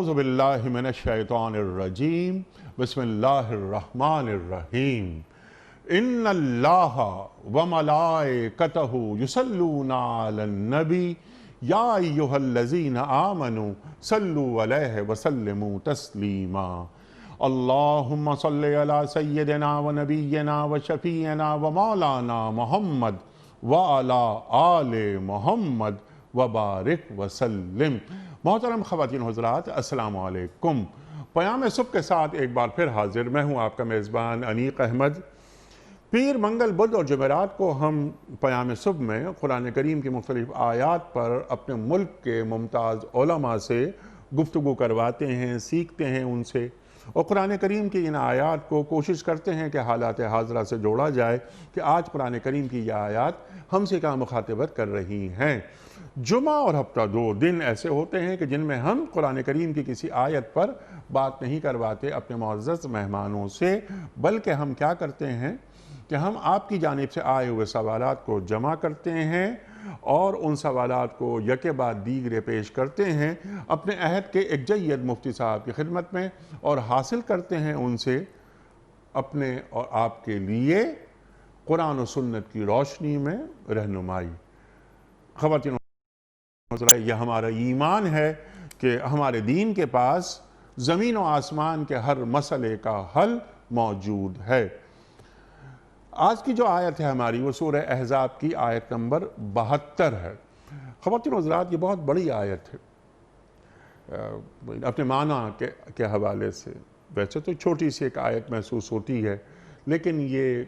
اعوذ باللہ من الشیطان الرجیم بسم اللہ الرحمن الرحیم ان اللہ وملائکتہ یصلون علی النبی یا ایہا الذین آمنوا صلوا علیہ وسلموا تسلیما اللہم صلی علی سیدنا و نبینا و شفیعنا و مولانا محمد وعلی آل محمد وبارک وسلم۔ محترم خواتین حضرات، السلام علیکم۔ پیام صبح کے ساتھ ایک بار پھر حاضر میں ہوں آپ کا میزبان انیق احمد۔ پیر، منگل، بدھ اور جمعرات کو ہم پیام صبح میں قرآن کریم کی مختلف آیات پر اپنے ملک کے ممتاز علماء سے گفتگو کرواتے ہیں، سیکھتے ہیں ان سے، اور قرآن کریم کی ان آیات کو کوشش کرتے ہیں کہ حالات حاضرہ سے جوڑا جائے کہ آج قرآن کریم کی یہ آیات ہم سے کیا مخاطبت کر رہی ہیں۔ جمعہ اور ہفتہ 2 دن ایسے ہوتے ہیں کہ جن میں ہم قرآن کریم کی کسی آیت پر بات نہیں کرواتے اپنے معزز مہمانوں سے، بلکہ ہم کیا کرتے ہیں کہ ہم آپ کی جانب سے آئے ہوئے سوالات کو جمع کرتے ہیں اور ان سوالات کو یکے بعد دیگرے پیش کرتے ہیں اپنے عہد کے ایک جید مفتی صاحب کی خدمت میں، اور حاصل کرتے ہیں ان سے اپنے اور آپ کے لیے قرآن و سنت کی روشنی میں رہنمائی۔ خواتین، یہ ہمارا ایمان ہے کہ ہمارے دین کے پاس زمین و آسمان کے ہر مسئلے کا حل موجود ہے۔ آج کی جو آیت ہے ہماری وہ سورہ احزاب کی آیت نمبر 72 ہے۔ خواتین و حضرات، یہ بہت بڑی آیت ہے اپنے معنی کے حوالے سے۔ ویسے تو چھوٹی سی ایک آیت محسوس ہوتی ہے، لیکن یہ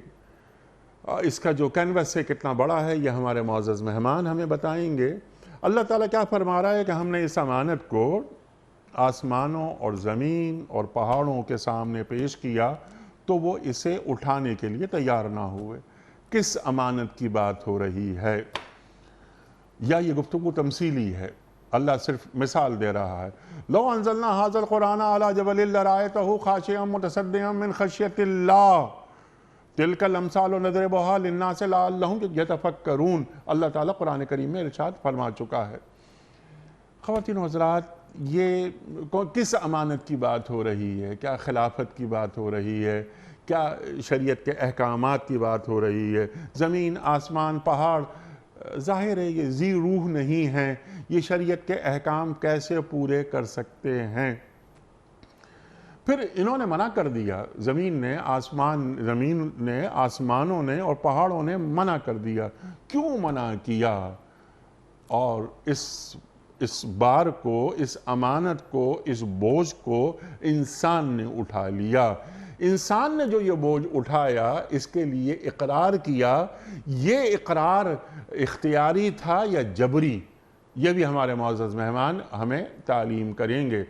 اس کا جو کینوس ہے کتنا بڑا ہے یہ ہمارے معزز مہمان ہمیں بتائیں گے۔ اللہ تعالیٰ کیا فرما رہا ہے کہ ہم نے اس امانت کو آسمانوں اور زمین اور پہاڑوں کے سامنے پیش کیا تو وہ اسے اٹھانے کے لیے تیار نہ ہوئے۔ کس امانت کی بات ہو رہی ہے؟ یا یہ گفتگو تمثیلی ہے؟ اللہ صرف مثال دے رہا ہے۔ لو انزلنا ھذا القرآن علی جبل لرأیتہ خاشعا متصدعا من خشیۃ اللہ تلک الامثال نضربھا للناس لعلہم یتفکرون۔ اللہ تعالیٰ قرآن کریم میں ارشاد فرما چکا ہے۔ خواتین و حضرات، یہ کس امانت کی بات ہو رہی ہے؟ کیا خلافت کی بات ہو رہی ہے؟ کیا شریعت کے احکامات کی بات ہو رہی ہے؟ زمین، آسمان، پہاڑ ظاہر ہے یہ ذی روح نہیں ہیں، یہ شریعت کے احکام کیسے پورے کر سکتے ہیں؟ پھر انہوں نے منع کر دیا، زمین نے، آسمانوں نے اور پہاڑوں نے منع کر دیا۔ کیوں منع کیا؟ اور اس بار کو، اس امانت کو، اس بوجھ کو انسان نے اٹھا لیا۔ انسان نے جو یہ بوجھ اٹھایا، اس کے لیے اقرار کیا۔ یہ اقرار اختیاری تھا یا جبری؟ یہ بھی ہمارے معزز مہمان ہمیں تعلیم کریں گے۔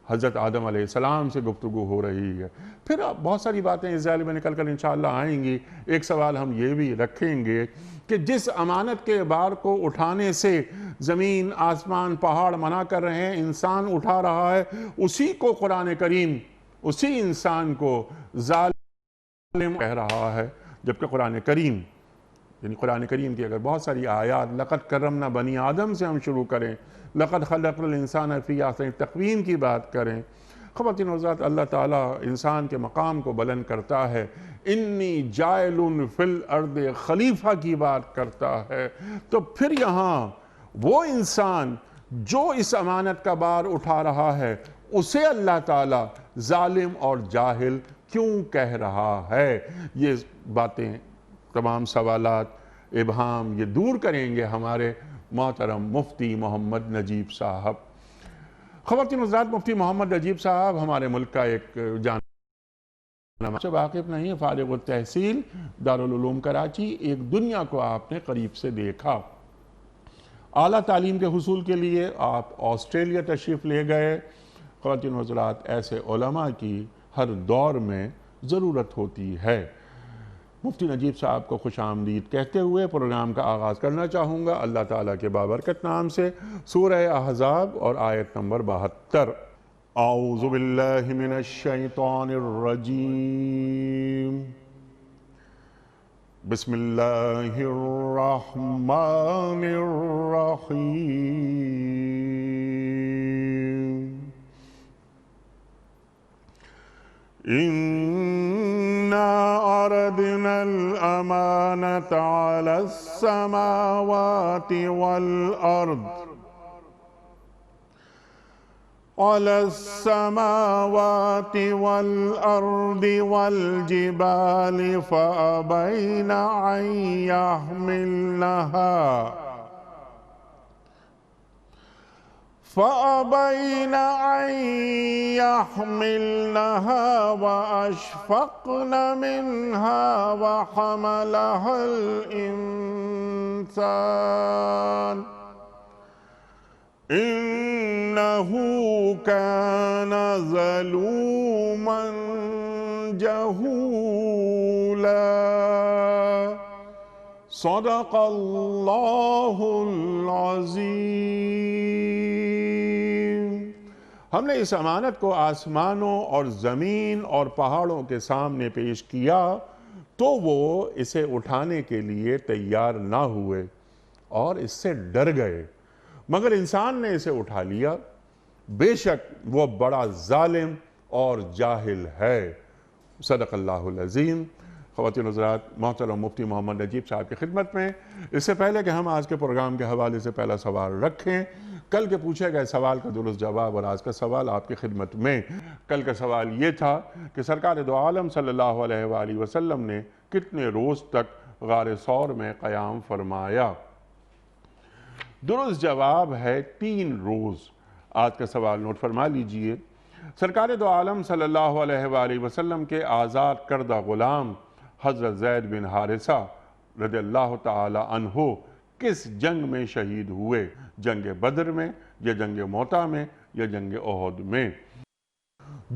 حضرت آدم علیہ السلام سے گفتگو ہو رہی ہے۔ پھر بہت ساری باتیں اس ذیل میں نکل کر انشاءاللہ آئیں گی۔ ایک سوال ہم یہ بھی رکھیں گے کہ جس امانت کے بار کو اٹھانے سے زمین، آسمان، پہاڑ منع کر رہے ہیں، انسان اٹھا رہا ہے، اسی کو قرآن کریم اسی انسان کو ظالم کہہ رہا ہے، جبکہ قرآن کریم، یعنی قرآن کریم کی اگر بہت ساری آیات، لقد کرمنا بنی آدم سے ہم شروع کریں، لقد خلقنا الانسان فی احسن تقویم کی بات کریں، خواتین و حضرات، اللہ تعالیٰ انسان کے مقام کو بلند کرتا ہے، انی جاعل فی الارض خلیفہ کی بات کرتا ہے، تو پھر یہاں وہ انسان جو اس امانت کا بار اٹھا رہا ہے، اسے اللہ تعالیٰ ظالم اور جاہل کیوں کہہ رہا ہے؟ یہ باتیں، تمام سوالات، ابہام یہ دور کریں گے ہمارے محترم مفتی محمد نجیب صاحب۔ خواتین و حضرات، مفتی محمد نجیب صاحب ہمارے ملک کا ایک سے واقف نہیں، فارغ التحصیل، دارالعلوم کراچی، ایک دنیا کو آپ نے قریب سے دیکھا۔ اعلیٰ تعلیم کے حصول کے لیے آپ آسٹریلیا تشریف لے گئے۔ خواتین و حضرات، ایسے علماء کی ہر دور میں ضرورت ہوتی ہے۔ مفتی نجیب صاحب کو خوش آمدید کہتے ہوئے پروگرام کا آغاز کرنا چاہوں گا اللہ تعالیٰ کے بابرکت نام سے، سورہ احزاب اور آیت نمبر 72۔ اعوذ باللہ من الشیطان الرجیم، بسم اللہ الرحمن الرحیم۔ إنا عرضنا الأمانة على السماوات والأرض والجبال فأبين أن يحملنها وأشفقن منها وحملها الإنسان إنه كان ظلوما جهولا صدق اللہ العظیم۔ ہم نے اس امانت کو آسمانوں اور زمین اور پہاڑوں کے سامنے پیش کیا تو وہ اسے اٹھانے کے لیے تیار نہ ہوئے اور اس سے ڈر گئے، مگر انسان نے اسے اٹھا لیا، بے شک وہ بڑا ظالم اور جاہل ہے۔ صدق اللہ العظیم۔ خواتین حضرات، محترم مفتی محمد نجیب صاحب کی خدمت میں اس سے پہلے کہ ہم آج کے پروگرام کے حوالے سے پہلا سوال رکھیں، کل کے پوچھے گئے سوال کا درست جواب اور آج کا سوال آپ کی خدمت میں۔ کل کا سوال یہ تھا کہ سرکار دو عالم صلی اللہ علیہ وآلہ وسلم نے کتنے روز تک غار ثور میں قیام فرمایا؟ درست جواب ہے 3 روز۔ آج کا سوال نوٹ فرما لیجئے۔ سرکار دو عالم صلی اللہ علیہ وآلہ وسلم کے آزاد کردہ غلام حضرت زید بن حارثہ رضی اللہ تعالی عنہ کس جنگ میں شہید ہوئے؟ جنگ بدر میں یا جنگ موتا میں یا جنگ احد میں؟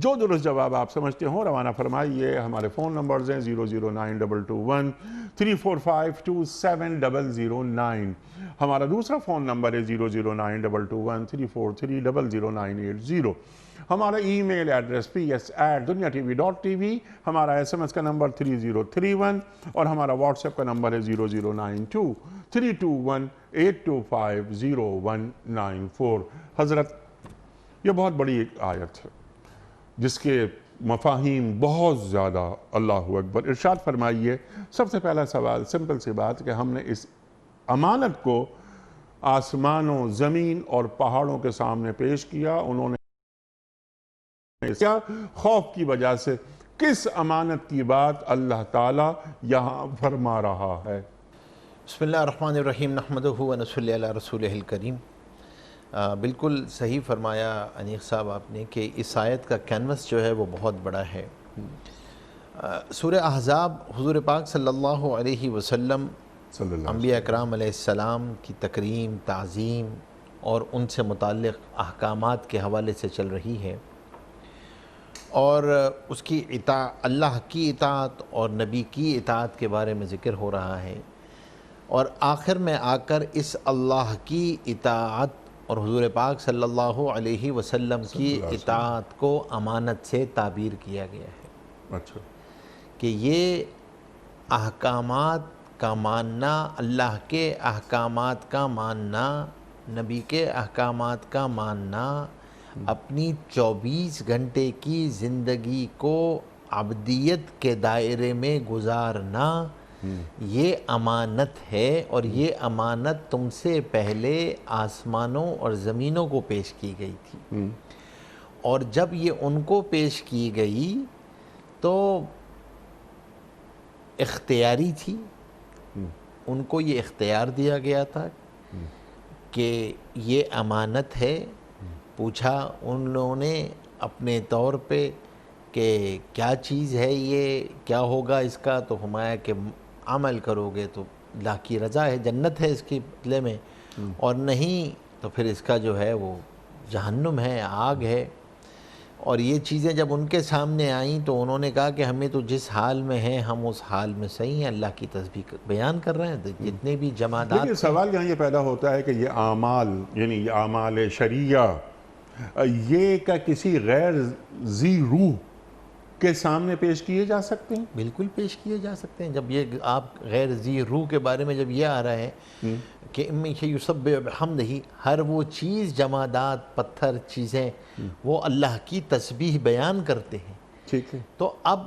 جو درست جواب آپ سمجھتے ہوں روانہ فرمائیے۔ ہمارے فون نمبرز ہیں 00922 3452709، ہمارا دوسرا فون نمبر ہے 00922 343000980، ہمارا ای میل ایڈریس ps@duniatv.tv، ہمارا SMS کا نمبر 3031 اور ہمارا واٹس ایپ کا نمبر ہے 0092 321 8250194۔ حضرت، یہ بہت بڑی ایک آیت ہے جس کے مفاہیم بہت زیادہ، اللہ اکبر۔ ارشاد فرمائیے۔ سب سے پہلا سوال سمپل سی بات کہ ہم نے اس امانت کو آسمانوں، زمین اور پہاڑوں کے سامنے پیش کیا، انہوں نے کیا خوف کی وجہ سے، کس امانت کی بات اللہ تعالیٰ یہاں فرما رہا ہے؟ بسم اللہ الرحمن الرحیم، نحمدہ ونصلی علی رسولہ الکریم۔ بالکل صحیح فرمایا انیق صاحب آپ نے کہ اس آیت کا کینوس جو ہے وہ بہت بڑا ہے۔ سورہ احزاب حضور پاک صلی اللہ علیہ وسلم انبیاء اکرام علیہ السلام کی تکریم، تعظیم اور ان سے متعلق احکامات کے حوالے سے چل رہی ہے، اور اس کی اللہ کی اطاعت اور نبی کی اطاعت کے بارے میں ذکر ہو رہا ہے، اور آخر میں آ کر اس اللہ کی اطاعت اور حضور پاک صلی اللہ علیہ وسلم کی اطاعت کو امانت سے تعبیر کیا گیا ہے۔ اچھا، کہ یہ احکامات کا ماننا، اللہ کے احکامات کا ماننا، نبی کے احکامات کا ماننا، اپنی 24 گھنٹے کی زندگی کو عبدیت کے دائرے میں گزارنا، یہ امانت ہے، اور یہ امانت تم سے پہلے آسمانوں اور زمینوں کو پیش کی گئی تھی، اور جب یہ ان کو پیش کی گئی تو اختیاری تھی، ان کو یہ اختیار دیا گیا تھا کہ یہ امانت ہے۔ پوچھا انہوں نے اپنے طور پہ کہ کیا چیز ہے یہ، کیا ہوگا اس کا، تو فرمایا کہ عمل کرو گے تو اللہ کی رضا ہے، جنت ہے اس کے بدلے میں، اور نہیں تو پھر اس کا جو ہے وہ جہنم ہے، آگ ہے۔ اور یہ چیزیں جب ان کے سامنے آئیں تو انہوں نے کہا کہ ہمیں تو جس حال میں ہیں ہم اس حال میں صحیح ہیں، اللہ کی تسبیح بیان کر رہے ہیں۔ جتنے بھی جمادات، لیکن سوال یہاں یہ پیدا ہوتا ہے کہ یہ اعمال، یعنی یہ اعمال شرعیہ، یہ کا کسی غیر ذی روح کے سامنے پیش کیے جا سکتے ہیں؟ بالکل پیش کیے جا سکتے ہیں۔ جب یہ آپ غیر ذی روح کے بارے میں جب یہ آ رہا ہے کہ اِمَّن شَیْءٍ یُسَبِّحُ بِحَمْدِهِ، ہر وہ چیز، جمادات، پتھر، چیزیں وہ اللہ کی تسبیح بیان کرتے ہیں، ٹھیک ہے. تو اب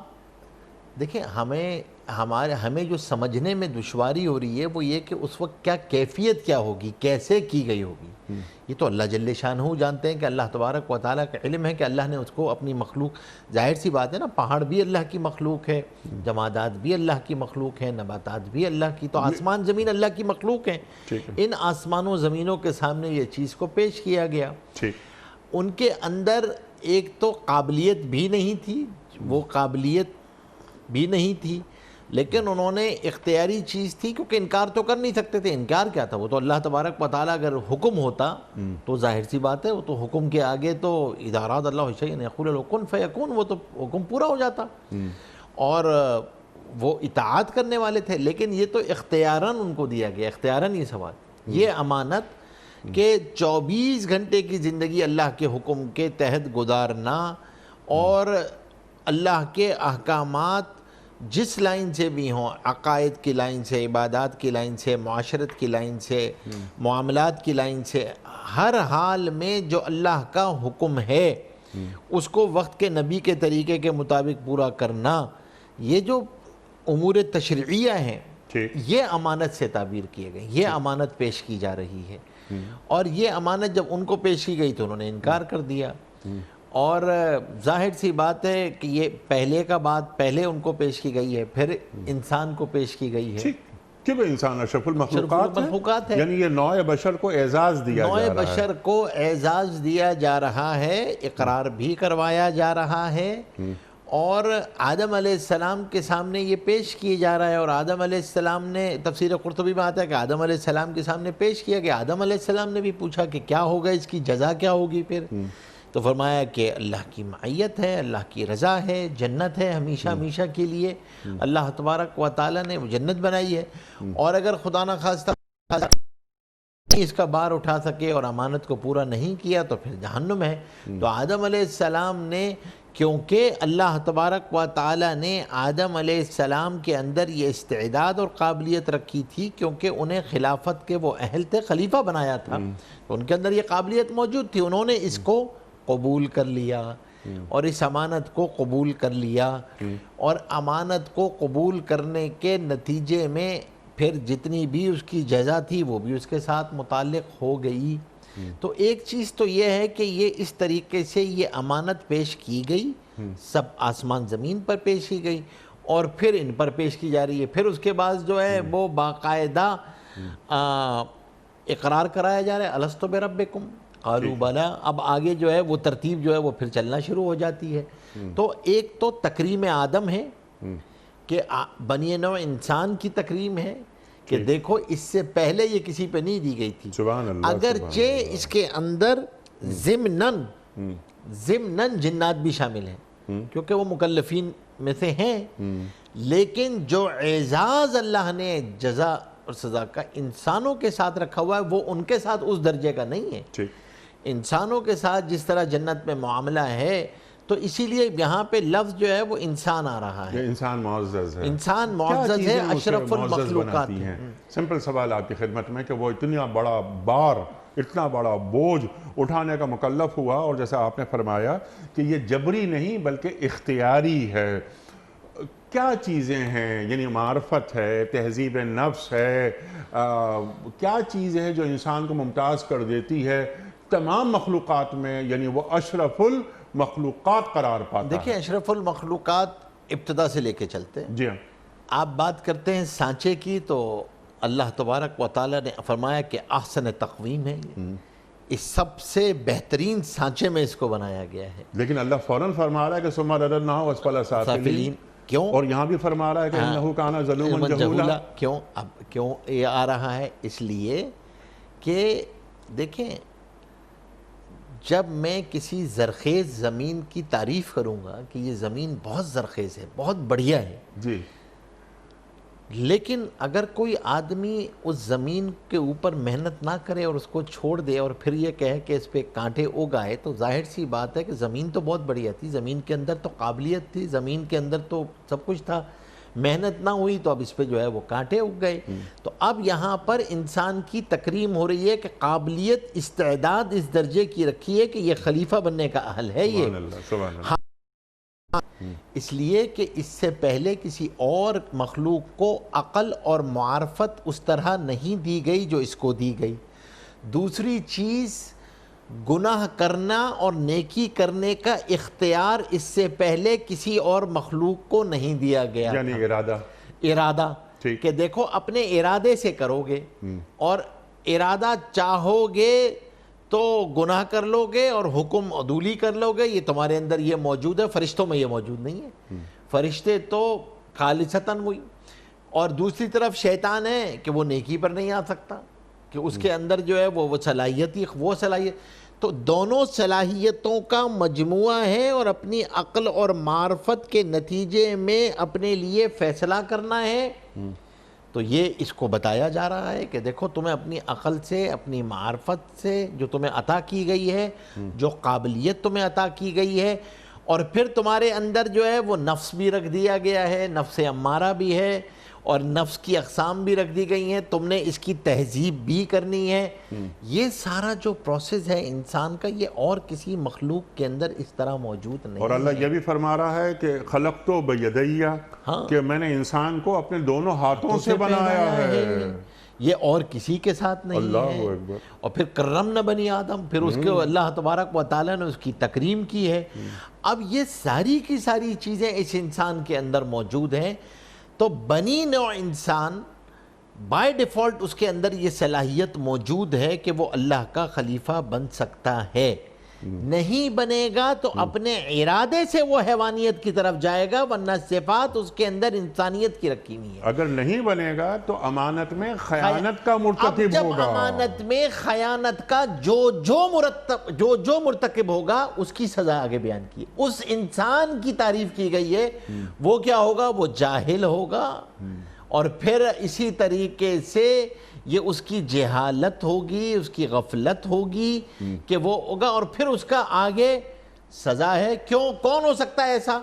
دیکھیں ہمیں جو سمجھنے میں دشواری ہو رہی ہے وہ یہ کہ اس وقت کیا کیفیت کیا ہوگی، کیسے کی گئی ہوگی. یہ تو اللہ جل شانہ جانتے ہیں کہ اللہ تبارک و تعالیٰ کا علم ہے کہ اللہ نے اس کو اپنی مخلوق، ظاہر سی بات ہے نا، پہاڑ بھی اللہ کی مخلوق ہے، جمادات بھی اللہ کی مخلوق ہیں، نباتات بھی اللہ کی، تو آسمان زمین اللہ کی مخلوق ہیں. ان آسمانوں زمینوں کے سامنے یہ چیز کو پیش کیا گیا. ان کے اندر ایک تو قابلیت بھی نہیں تھی، وہ قابلیت بھی نہیں تھی، لیکن انہوں نے اختیاری چیز تھی، کیونکہ انکار تو کر نہیں سکتے تھے. انکار کیا تھا؟ وہ تو اللہ تبارک و تعالیٰ اگر حکم ہوتا تو ظاہر سی بات ہے، وہ تو حکم کے آگے تو اذا اراد اللہ شیئا یقول له کن فیکون، وہ تو حکم پورا ہو جاتا. اور وہ اطاعت کرنے والے تھے، لیکن یہ تو اختیاراً ان کو دیا گیا، اختیاراً یہ سوال، یہ امانت کہ 24 گھنٹے کی زندگی اللہ کے حکم کے تحت گزارنا، اور اللہ کے احکامات جس لائن سے بھی ہوں، عقائد کی لائن سے، عبادات کی لائن سے، معاشرت کی لائن سے، معاملات کی لائن سے، ہر حال میں جو اللہ کا حکم ہے اس کو وقت کے نبی کے طریقے کے مطابق پورا کرنا، یہ جو امور تشریعیہ ہیں یہ امانت سے تعبیر کیے گئے، یہ امانت پیش کی جا رہی ہے. اور یہ امانت جب ان کو پیش کی گئی تو انہوں نے انکار کر دیا. اور ظاہر سی بات ہے کہ یہ پہلے کا بات پہلے ان کو پیش کی گئی ہے، پھر انسان کو پیش کی گئی ہے. کہ وہ انسان اشرف المخلوقات ہے، یعنی یہ نوع بشر کو اعزاز دیا جا رہا ہے، نوع بشر کو اعزاز دیا جا رہا ہے، اقرار بھی کروایا جا رہا ہے، اور آدم علیہ السلام کے سامنے یہ پیش کیے جا رہا ہے. اور آدم علیہ السلام نے، تفسیر قرطبی میں آتا ہے کہ آدم علیہ السلام کے سامنے پیش کیا کہ آدم علیہ السلام نے بھی پوچھا کہ کیا ہوگا، اس کی جزا کیا ہوگی. پھر تو فرمایا کہ اللہ کی معیت ہے، اللہ کی رضا ہے، جنت ہے ہمیشہ ہمیشہ کے لیے. اللہ تبارک و تعالیٰ نے وہ جنت بنائی ہے، اور اگر خدا نہ خواستہ اس کا بار اٹھا سکے اور امانت کو پورا نہیں کیا تو پھر جہنم ہے. تو آدم علیہ السلام نے، کیونکہ اللہ تبارک و تعالیٰ نے آدم علیہ السلام کے اندر یہ استعداد اور قابلیت رکھی تھی، کیونکہ انہیں خلافت کے وہ اہل تھے، خلیفہ بنایا تھا، تو ان کے اندر یہ قابلیت موجود تھی. انہوں نے اس کو قبول کر لیا اور اس امانت کو قبول کر لیا، اور امانت کو قبول کرنے کے نتیجے میں پھر جتنی بھی اس کی جزا تھی وہ بھی اس کے ساتھ متعلق ہو گئی. تو ایک چیز تو یہ ہے کہ یہ اس طریقے سے یہ امانت پیش کی گئی، سب آسمان زمین پر پیش کی گئی، اور پھر ان پر پیش کی جا رہی ہے. پھر اس کے بعد جو ہے وہ باقاعدہ اقرار کرایا جا رہا ہے، الست بربکم قالوا بلا. اب آگے جو ہے وہ ترتیب جو ہے وہ پھر چلنا شروع ہو جاتی ہے. تو ایک تو تکریم آدم ہے کہ بنی نوع انسان کی تکریم ہے کہ دیکھو اس سے پہلے یہ کسی پہ نہیں دی گئی تھی، اگرچہ اس کے اندر ضمناً جنات بھی شامل ہیں کیونکہ وہ مکلفین میں سے ہیں، لیکن جو اعزاز اللہ نے جزا اور سزا کا انسانوں کے ساتھ رکھا ہوا ہے وہ ان کے ساتھ اس درجے کا نہیں ہے. انسانوں کے ساتھ جس طرح جنت میں معاملہ ہے، تو اسی لیے یہاں پہ لفظ جو ہے وہ انسان آ رہا ہے. انسان معزز ہے، انسان معزز ہے، اشرف المخلوقات ہیں. سمپل سوال آپ کی خدمت میں کہ وہ اتنا بڑا بار، اتنا بڑا بوجھ اٹھانے کا مکلف ہوا، اور جیسا آپ نے فرمایا کہ یہ جبری نہیں بلکہ اختیاری ہے. کیا چیزیں ہیں؟ یعنی معرفت ہے، تہذیب نفس ہے، کیا چیزیں ہیں جو انسان کو ممتاز کر دیتی ہے تمام مخلوقات میں، یعنی وہ اشرف المخلوقات قرار پاتا ہے؟ دیکھیں اشرف المخلوقات ابتدا سے لے کے چلتے ہیں. جی ہاں. آپ بات کرتے ہیں سانچے کی، تو اللہ تبارک و تعالیٰ نے فرمایا کہ احسن تقویم ہے، اس سب سے بہترین سانچے میں اس کو بنایا گیا ہے. لیکن اللہ فوراً فرما رہا ہے کہ ثم رددناہ اسفل سافلین، کیوں؟ اور یہاں بھی فرما رہا ہے کہ انہ کان ظلوما جہولا. کیوں؟ اب کیوں یہ آ رہا ہے؟ اس لیے کہ دیکھیں، جب میں کسی زرخیز زمین کی تعریف کروں گا کہ یہ زمین بہت زرخیز ہے، بہت بڑھیا ہے، جی، لیکن اگر کوئی آدمی اس زمین کے اوپر محنت نہ کرے اور اس کو چھوڑ دے اور پھر یہ کہے کہ اس پہ کانٹے اگائے، تو ظاہر سی بات ہے کہ زمین تو بہت بڑھیا تھی، زمین کے اندر تو قابلیت تھی، زمین کے اندر تو سب کچھ تھا، محنت نہ ہوئی تو اب اس پہ جو ہے وہ کانٹے اگ گئے. تو اب یہاں پر انسان کی تکریم ہو رہی ہے کہ قابلیت، استعداد اس درجے کی رکھی ہے کہ یہ خلیفہ بننے کا اہل ہے. یہ اس لیے کہ اس سے پہلے کسی اور مخلوق کو عقل اور معرفت اس طرح نہیں دی گئی جو اس کو دی گئی. دوسری چیز، گناہ کرنا اور نیکی کرنے کا اختیار اس سے پہلے کسی اور مخلوق کو نہیں دیا گیا. یعنی ارادہ ٹھیک. کہ دیکھو اپنے ارادے سے کرو گے اور ارادہ چاہو گے تو گناہ کر لو گے اور حکم عدولی کر لو گے. یہ تمہارے اندر یہ موجود ہے، فرشتوں میں یہ موجود نہیں ہے. فرشتے تو خالصتاً وہی. اور دوسری طرف شیطان ہے کہ وہ نیکی پر نہیں آ سکتا، کہ اس کے اندر جو ہے وہ صلاحیت. تو دونوں صلاحیتوں کا مجموعہ ہے اور اپنی عقل اور معرفت کے نتیجے میں اپنے لیے فیصلہ کرنا ہے. تو یہ اس کو بتایا جا رہا ہے کہ دیکھو تمہیں اپنی عقل سے، اپنی معرفت سے جو تمہیں عطا کی گئی ہے، جو قابلیت تمہیں عطا کی گئی ہے، اور پھر تمہارے اندر جو ہے وہ نفس بھی رکھ دیا گیا ہے، نفس امارہ بھی ہے اور نفس کی اقسام بھی رکھ دی گئی ہیں. تم نے اس کی تہذیب بھی کرنی ہے. یہ سارا جو پروسیس ہے انسان کا، یہ اور کسی مخلوق کے اندر اس طرح موجود نہیں. اور اللہ یہ بھی فرما رہا ہے کہ خلقتو بیدیہ، کہ میں نے انسان کو اپنے دونوں ہاتھوں سے بنایا ہے. یہ اور کسی کے ساتھ نہیں اللہ ہے. اکبر. اور پھر کرمنا بنی آدم، پھر اس کے اللہ تبارک و تعالیٰ نے اس کی تکریم کی ہے. اب یہ ساری کی ساری چیزیں اس انسان کے اندر موجود ہیں. تو بنی نوع انسان بائی ڈیفالٹ اس کے اندر یہ صلاحیت موجود ہے کہ وہ اللہ کا خلیفہ بن سکتا ہے. نہیں بنے گا تو اپنے ارادے سے وہ حیوانیت کی طرف جائے گا، ورنہ صفات اس کے اندر انسانیت کی رکھی ہوئی ہے. اگر نہیں بنے گا تو امانت میں خیانت کا مرتکب اب ہوگا. جب امانت میں خیانت کا جو مرتکب ہوگا اس کی سزا آگے بیان کی. اس انسان کی تعریف کی گئی ہے، وہ کیا ہوگا؟ وہ جاہل ہوگا. اور پھر اسی طریقے سے یہ اس کی جہالت ہوگی، اس کی غفلت ہوگی کہ وہ ہوگا، اور پھر اس کا آگے سزا ہے. کون ہو سکتا ہے ایسا؟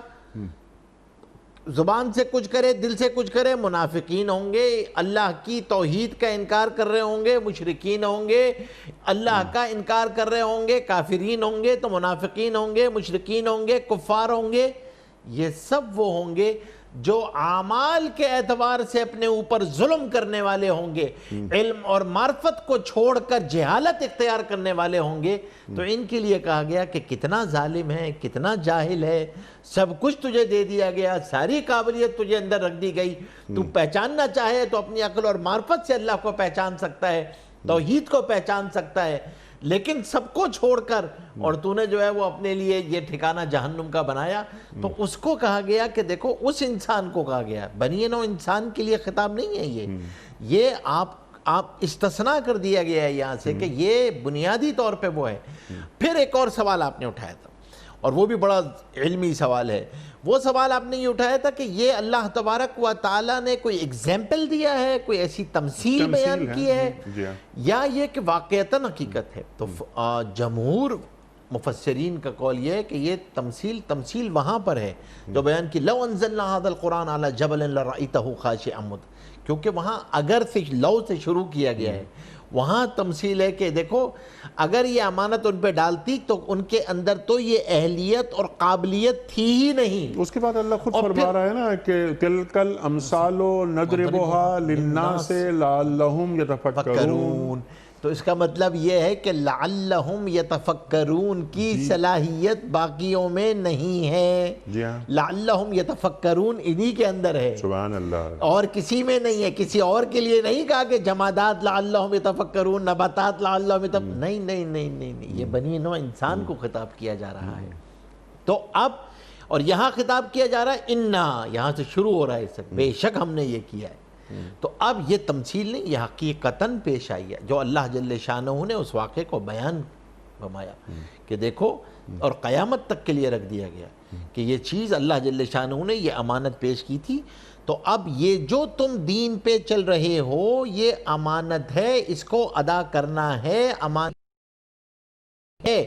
زبان سے کچھ کرے، دل سے کچھ کرے. منافقین ہوں گے، اللہ کی توحید کا انکار کر رہے ہوں گے. مشرکین ہوں گے، اللہ کا انکار کر رہے ہوں گے. کافرین ہوں گے تو منافقین ہوں گے، مشرکین ہوں گے، کفار ہوں گے. یہ سب وہ ہوں گے جو اعمال کے اعتبار سے اپنے اوپر ظلم کرنے والے ہوں گے، علم اور معرفت کو چھوڑ کر جہالت اختیار کرنے والے ہوں گے. تو ان کے لیے کہا گیا کہ کتنا ظالم ہے، کتنا جاہل ہے. سب کچھ تجھے دے دیا گیا، ساری قابلیت تجھے اندر رکھ دی گئی. تو پہچاننا چاہے تو اپنی عقل اور معرفت سے اللہ کو پہچان سکتا ہے، توحید کو پہچان سکتا ہے. لیکن سب کو چھوڑ کر اور تو نے جو ہے وہ اپنے لیے یہ ٹھکانہ جہنم کا بنایا. تو اس کو کہا گیا کہ دیکھو اس انسان کو کہا گیا، بنی نوع انسان کے لیے خطاب نہیں ہے یہ آپ استثناء کر دیا گیا ہے یہاں سے کہ یہ بنیادی طور پہ وہ ہے. پھر ایک اور سوال آپ نے اٹھایا تھا، اور وہ بھی بڑا علمی سوال ہے. وہ سوال آپ نے یہ اٹھایا تھا کہ یہ اللہ تبارک و تعالیٰ نے کوئی اگزامپل دیا ہے، کوئی ایسی تمثیل بیان کی ہے، یا یہ کہ واقعتاً حقیقت ہے. تو جمہور مفسرین کا قول یہ ہے کہ یہ تمثیل وہاں پر ہے جو بیان کی لو انزلنا هذا القرآن على جبل لرأيته خاشعا متصدعا، کیونکہ وہاں اگر سے لو سے شروع کیا گیا ہے. وہاں تمثیل ہے کہ دیکھو اگر یہ امانت ان پہ ڈالتی تو ان کے اندر تو یہ اہلیت اور قابلیت تھی ہی نہیں. اس کے بعد اللہ خود فرما رہا ہے نا کہ تلک الامثال نضربها للناس لعلهم يتفکرون. تو اس کا مطلب یہ ہے کہ لعلہم یتفکرون کی صلاحیت باقیوں میں نہیں ہے. لعلہم یتفکرون انہی کے اندر ہے، سبحان اللہ، اور کسی میں نہیں ہے. کسی اور کے لیے نہیں کہا کہ جمادات لعلہم یتفکرون، نباتات لعلہم یتفکرون. نہیں، یہ بنی نوع انسان کو خطاب کیا جا رہا ہے. تو اب اور یہاں خطاب کیا جا رہا ہے انا، یہاں سے شروع ہو رہا ہے اس سے، بے شک ہم نے یہ کیا ہے. تو اب یہ تمثیل نہیں، یہ حقیقتاً پیش آئی ہے جو اللہ جل شانہ نے اس واقعے کو بیان فرمایا کہ دیکھو، اور قیامت تک کے لیے رکھ دیا گیا کہ یہ چیز اللہ جل شانہ نے یہ امانت پیش کی تھی. تو اب یہ جو تم دین پہ چل رہے ہو یہ امانت ہے، اس کو ادا کرنا ہے. امانت ہے،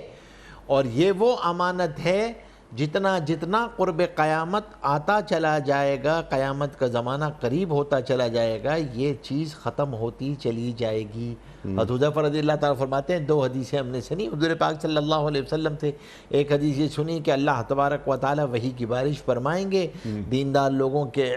اور یہ وہ امانت ہے جتنا جتنا قرب قیامت آتا چلا جائے گا، قیامت کا زمانہ قریب ہوتا چلا جائے گا، یہ چیز ختم ہوتی چلی جائے گی۔ حضرت حذیفہ رضی اللہ تعالیٰ فرماتے ہیں 2 حدیثیں ہم نے سنی حضور پاک صلی اللہ علیہ وسلم سے۔ ایک حدیث یہ سنی کہ اللہ تبارک و تعالیٰ وحی کی بارش فرمائیں گے، دیندار لوگوں کے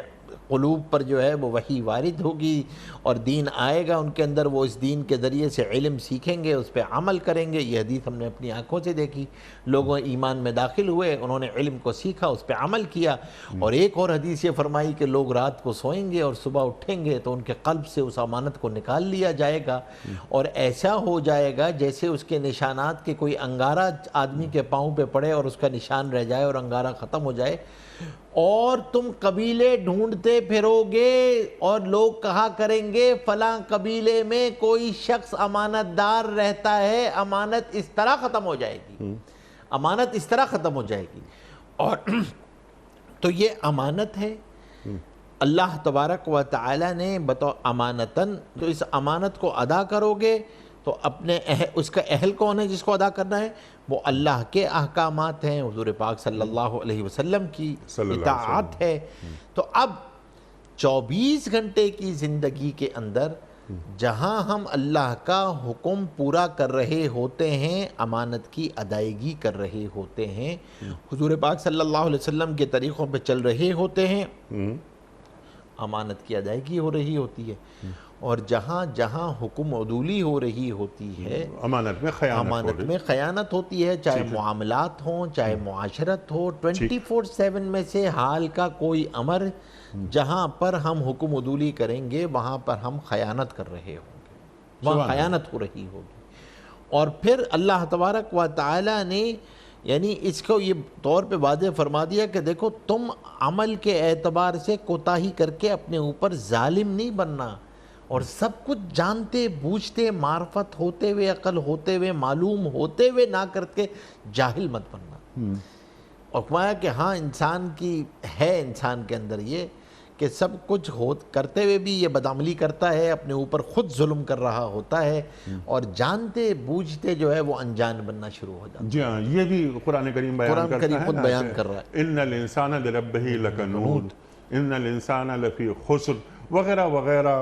قلوب پر جو ہے وہ وحی وارد ہوگی، اور دین آئے گا ان کے اندر، وہ اس دین کے ذریعے سے علم سیکھیں گے، اس پہ عمل کریں گے۔ یہ حدیث ہم نے اپنی آنکھوں سے دیکھی، لوگوں ایمان میں داخل ہوئے، انہوں نے علم کو سیکھا، اس پہ عمل کیا۔ اور ایک اور حدیث یہ فرمائی کہ لوگ رات کو سوئیں گے اور صبح اٹھیں گے تو ان کے قلب سے اس امانت کو نکال لیا جائے گا، اور ایسا ہو جائے گا جیسے اس کے نشانات کے کوئی انگارہ آدمی کے پاؤں پہ پڑے اور اس کا نشان رہ جائے اور انگارہ ختم ہو جائے، اور تم قبیلے ڈھونڈتے پھرو گے اور لوگ کہا کریں گے فلاں قبیلے میں کوئی شخص امانت دار رہتا ہے، امانت اس طرح ختم ہو جائے گی، امانت اس طرح ختم ہو جائے گی۔ اور تو یہ امانت ہے، اللہ تبارک و تعالی نے بطور امانتاً، تو اس امانت کو ادا کرو گے تو اپنے اس کا اہل کون ہے جس کو ادا کرنا ہے؟ وہ اللہ کے احکامات ہیں، حضور پاک صلی اللہ علیہ وسلم کی اطاعت ہے۔ تو اب 24 گھنٹے کی زندگی کے اندر جہاں ہم اللہ کا حکم پورا کر رہے ہوتے ہیں، امانت کی ادائیگی کر رہے ہوتے ہیں، حضور پاک صلی اللہ علیہ وسلم کے طریقوں پہ چل رہے ہوتے ہیں، امانت کی ادائیگی ہو رہی ہوتی ہے۔ اور جہاں جہاں حکم عدولی ہو رہی ہوتی ہے، امانت میں خیانت ہوتی ہے، چاہے معاملات ہوں، چاہے معاشرت ہو، 24/7 میں سے حال کا کوئی امر جہاں پر ہم حکم عدولی کریں گے وہاں پر ہم خیانت کر رہے ہوں گے، وہاں خیانت ہو رہی ہوگی۔ اور پھر اللہ تبارک و تعالی نے یعنی اس کو یہ طور پہ واضح فرما دیا کہ دیکھو تم عمل کے اعتبار سے کوتاہی کر کے اپنے اوپر ظالم نہیں بننا، اور سب کچھ جانتے بوجھتے، معرفت ہوتے ہوئے، عقل ہوتے ہوئے، معلوم ہوتے ہوئے نہ کر کے جاہل مت بننا۔ اور فرمایا کہ ہاں انسان کی ہے، انسان کے اندر یہ کہ سب کچھ کرتے ہوئے بھی یہ بدعملی کرتا ہے، اپنے اوپر خود ظلم کر رہا ہوتا ہے، اور جانتے بوجھتے جو ہے وہ انجان بننا شروع ہو جاتا ہے۔ جی ہاں، یہ بھی قرآن کریم بیان کرتا ہے، قرآن کریم خود بیان کر رہا ہے، ان الانسان لربہ لکنود، ان الانسان لفی خسر وغیرہ وغیرہ،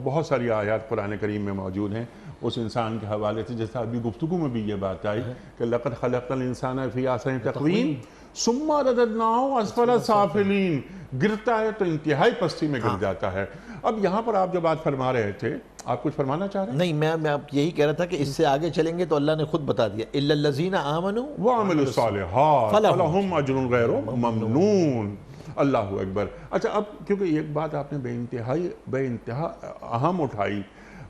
بہت ساری آیات قرآن کریم میں موجود ہیں اس انسان کے حوالے سے۔ جیسا ابھی گفتگو میں بھی یہ بات آئی کہ لقد خلقنا الانسان فی احسن تقویم ثم رددناہ اسفل سافلین، گرتا ہے تو انتہائی پستی میں گر جاتا ہے۔ اب یہاں پر آپ جو بات فرما رہے تھے، آپ کچھ فرمانا چاہ رہے ہیں؟ نہیں، میں آپ یہی کہہ رہا تھا کہ اس سے آگے چلیں گے تو اللہ نے خود بتا دیا الا الذین آمنوا وعملوا الصالحات فلہم اجر غیر ممنون۔ اللہ اکبر۔ اچھا، اب کیونکہ ایک بات آپ نے بے انتہا اہم اٹھائی،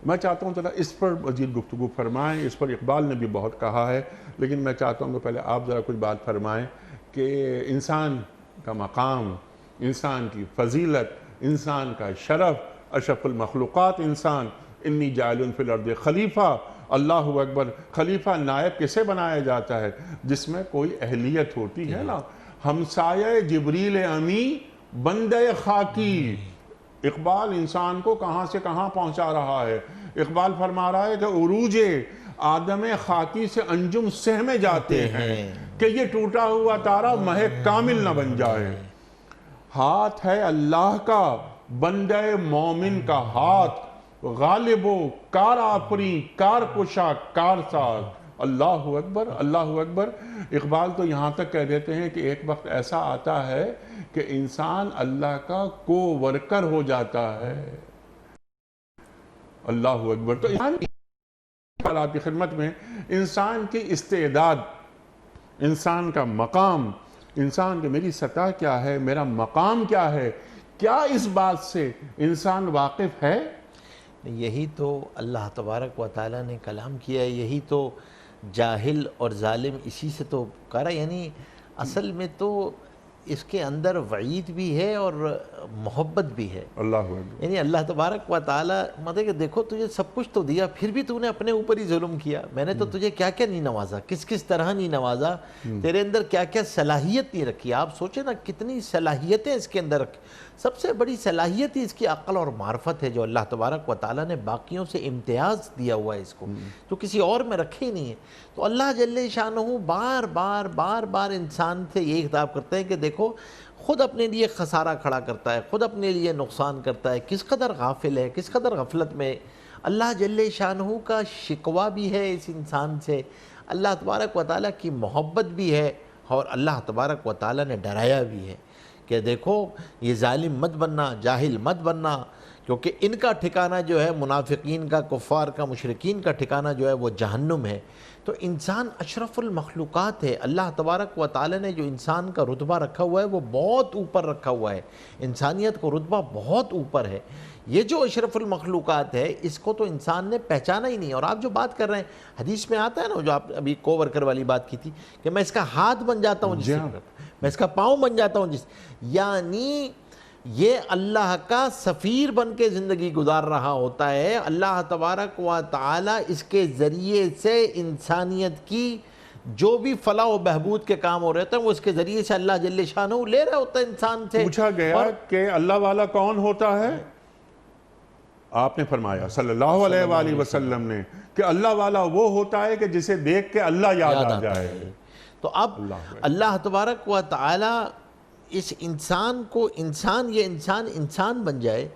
میں چاہتا ہوں ذرا اس پر مزید گفتگو فرمائیں۔ اس پر اقبال نے بھی بہت کہا ہے، لیکن میں چاہتا ہوں کہ پہلے آپ ذرا کچھ بات فرمائیں کہ انسان کا مقام، انسان کی فضیلت، انسان کا شرف، اشرف المخلوقات انسان، انی جاعل فی الارض خلیفہ۔ اللہ اکبر۔ خلیفہ نائب کسے بنایا جاتا ہے؟ جس میں کوئی اہلیت ہوتی ہے نا۔ ہمسایہ جبریل امی، بندہ خاکی۔ اقبال انسان کو کہاں سے کہاں پہنچا رہا ہے۔ اقبال فرما رہا ہے کہ عروج آدم خاکی سے انجم سہمے جاتے ہیں کہ یہ ٹوٹا ہوا تارا مہ کامل نہ بن جائے۔ ہاتھ ہے اللہ کا، بندہ مومن کا ہاتھ، غالب و کار آفری، کار کشا، کار ساز۔ اللہ اکبر، اللہ اکبر۔ اقبال تو یہاں تک کہہ دیتے ہیں کہ ایک وقت ایسا آتا ہے کہ انسان اللہ کا کو ورکر ہو جاتا ہے۔ اللہ اکبر۔ تو انسان آپ کی خدمت میں انسان کی استعداد، انسان کا مقام، انسان کی میری سطح کیا ہے، میرا مقام کیا ہے، کیا اس بات سے انسان واقف ہے؟ یہی تو اللہ تبارک و تعالیٰ نے کلام کیا ہے، یہی تو جاہل اور ظالم اسی سے تو کہا، یعنی اصل میں تو اس کے اندر وعید بھی ہے اور محبت بھی ہے. اللہ اکبر. یعنی اللہ تبارک و تعالیٰ مطلب کہ دیکھو تجھے سب کچھ تو دیا پھر بھی تو نے اپنے اوپر ہی ظلم کیا. میں نے تو تجھے کیا کیا نہیں نوازا, کس کس طرح نہیں نوازا, تیرے اندر کیا کیا صلاحیت نہیں رکھی. آپ سوچیں نا کتنی صلاحیتیں اس کے اندر رکھی. سب سے بڑی صلاحیت ہی اس کی عقل اور معرفت ہے جو اللہ تبارک و تعالیٰ نے باقیوں سے امتیاز دیا ہوا ہے اس کو, جو کسی اور میں رکھے ہی نہیں ہے. تو اللہ جل شانہ بار بار انسان سے یہ خطاب کرتے ہیں کہ دیکھو خود اپنے لیے خسارہ کھڑا کرتا ہے, خود اپنے لیے نقصان کرتا ہے, کس قدر غافل ہے, کس قدر غفلت میں. اللہ جل شانہ کا شکوہ بھی ہے اس انسان سے, اللہ تبارک و تعالیٰ کی محبت بھی ہے, اور اللہ تبارک و تعالیٰ نے ڈرایا بھی ہے کہ دیکھو یہ ظالم مت بننا, جاہل مت بننا, کیونکہ ان کا ٹھکانہ جو ہے منافقین کا, کفار کا, مشرکین کا ٹھکانہ جو ہے وہ جہنم ہے. تو انسان اشرف المخلوقات ہے. اللہ تبارک و تعالی نے جو انسان کا رتبہ رکھا ہوا ہے وہ بہت اوپر رکھا ہوا ہے, انسانیت کو رتبہ بہت اوپر ہے. یہ جو اشرف المخلوقات ہے اس کو تو انسان نے پہچانا ہی نہیں. اور آپ جو بات کر رہے ہیں حدیث میں آتا ہے نا, جو آپ ابھی کو ورکر والی بات کی تھی کہ میں اس کا ہاتھ بن جاتا ہوں جس سے, میں اس کا پاؤں بن جاتا ہوں جس, یعنی یہ اللہ کا سفیر بن کے زندگی گزار رہا ہوتا ہے. اللہ تبارک و تعالی اس کے ذریعے سے انسانیت کی جو بھی فلاح و بہبود کے کام ہو رہے ہیں وہ اس کے ذریعے سے اللہ جل شانہ لے رہا ہوتا ہے انسان سے. پوچھا گیا کہ اللہ والا کون ہوتا ہے, آپ نے فرمایا صلی اللہ علیہ وآلہ وسلم نے کہ اللہ والا وہ ہوتا ہے کہ جسے دیکھ کے اللہ یاد آ جائے. تو اب اللہ تبارک و تعالی اس انسان کو انسان بن جائے,